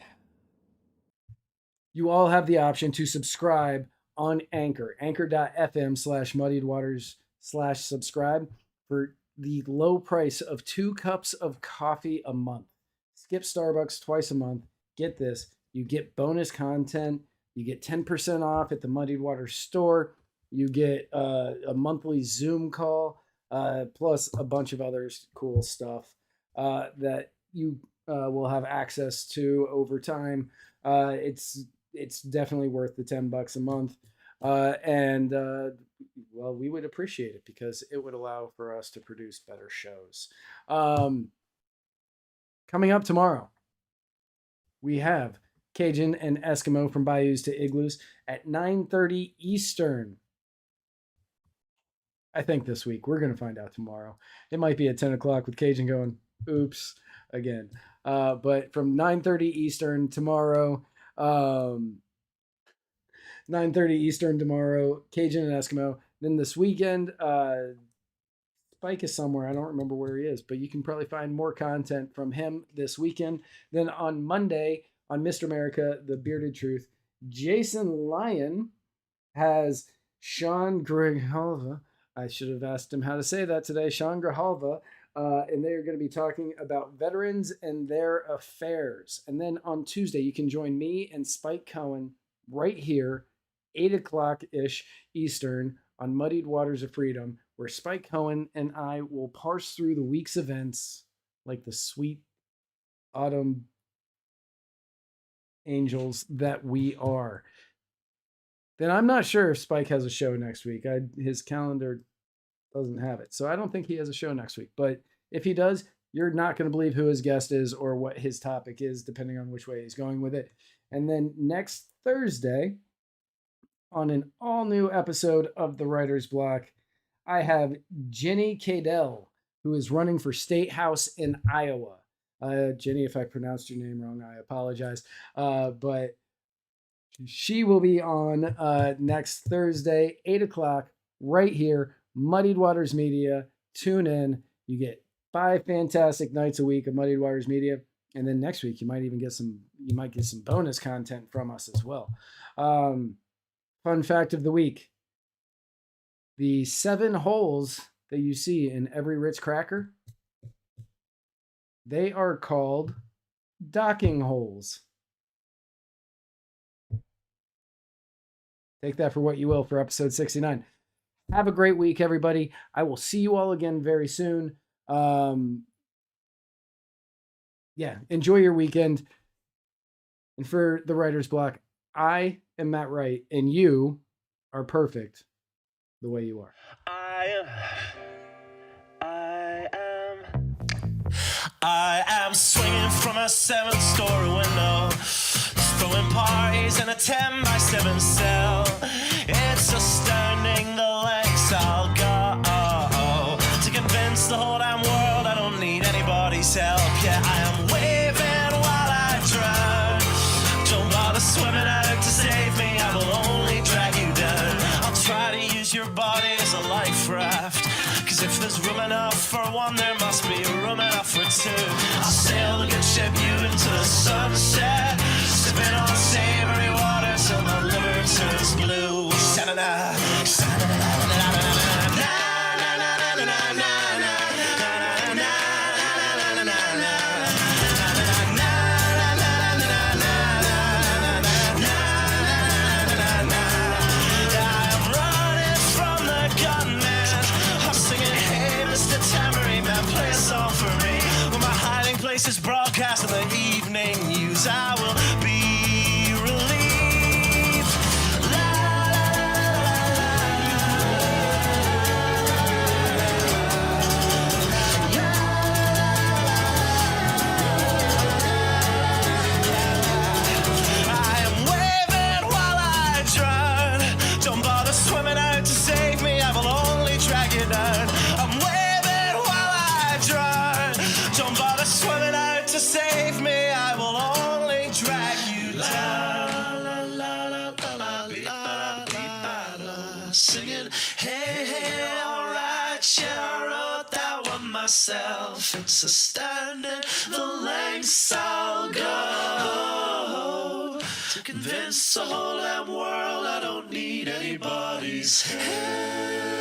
You all have the option to subscribe on Anchor, anchor.fm/muddiedwaters/subscribe for the low price of 2 cups of coffee a month. Skip Starbucks twice a month. Get this, you get bonus content. You get 10% off at the Muddied Waters store. You get a monthly Zoom call, plus a bunch of other cool stuff that you will have access to over time. It's definitely worth the $10 a month. And well, we would appreciate it because it would allow for us to produce better shows. Coming up tomorrow, we have Cajun and Eskimo from Bayous to Igloos at 9:30 Eastern. I think this week. We're going to find out tomorrow. It might be at 10 o'clock with Cajun going, oops, again. But from 9:30 Eastern tomorrow, 9:30 Eastern tomorrow, Cajun and Eskimo. Then this weekend, Spike is somewhere. I don't remember where he is, but you can probably find more content from him this weekend. Then on Monday, on Mr. America, The Bearded Truth, Jason Lyon has Sean Grijalva. I should have asked him how to say that today. Sean Grijalva. And they are going to be talking about veterans and their affairs. And then on Tuesday, you can join me and Spike Cohen right here, 8 o'clock-ish Eastern on Muddied Waters of Freedom, where Spike Cohen and I will parse through the week's events like the sweet autumn angels that we are. Then I'm not sure if Spike has a show next week. His calendar doesn't have it. So I don't think he has a show next week. But if he does, you're not going to believe who his guest is or what his topic is, depending on which way he's going with it. And then next Thursday, on an all-new episode of The Writer's Block, I have Jenny Cadell, who is running for State House in Iowa. Jenny, if I pronounced your name wrong, I apologize. But she will be on next Thursday, 8 o'clock, right here, Muddied Waters Media. Tune in. You get 5 fantastic nights a week of Muddied Waters Media. And then next week, you might get some bonus content from us as well. Fun fact of the week. The 7 holes that you see in every Ritz cracker, they are called docking holes. Take that for what you will for episode 69. Have a great week, everybody. I will see you all again very soon. Enjoy your weekend. And for the Writer's Block, I am Matt Wright, and you are perfect the way you are. I am swinging from a 7-story window, throwing parties in a 10-by-7 cell. It's astounding the lengths I'll go to convince the whole damn world I don't need anybody's help. Yeah, I am waiting. there's room enough for one, there must be room enough for two. I'll sail the good ship you into the sunset, sipping on savory water till my liver turns blue. Sha-na-na, sha-na-na-na-na-na-na-na-na. Is broadcast in the evening news. I will be relieved. La, I am waving while I drown. Don't bother swimming out to save me, I will only drag you down. I'm waving while I drown. Don't bother swimming out to save me, I will only drag you down. La, la, la, la, la, la, la, singing, hey, hey, alright, yeah, I wrote that one myself. It's astounding the lengths I'll go to convince the whole damn world I don't need anybody's help.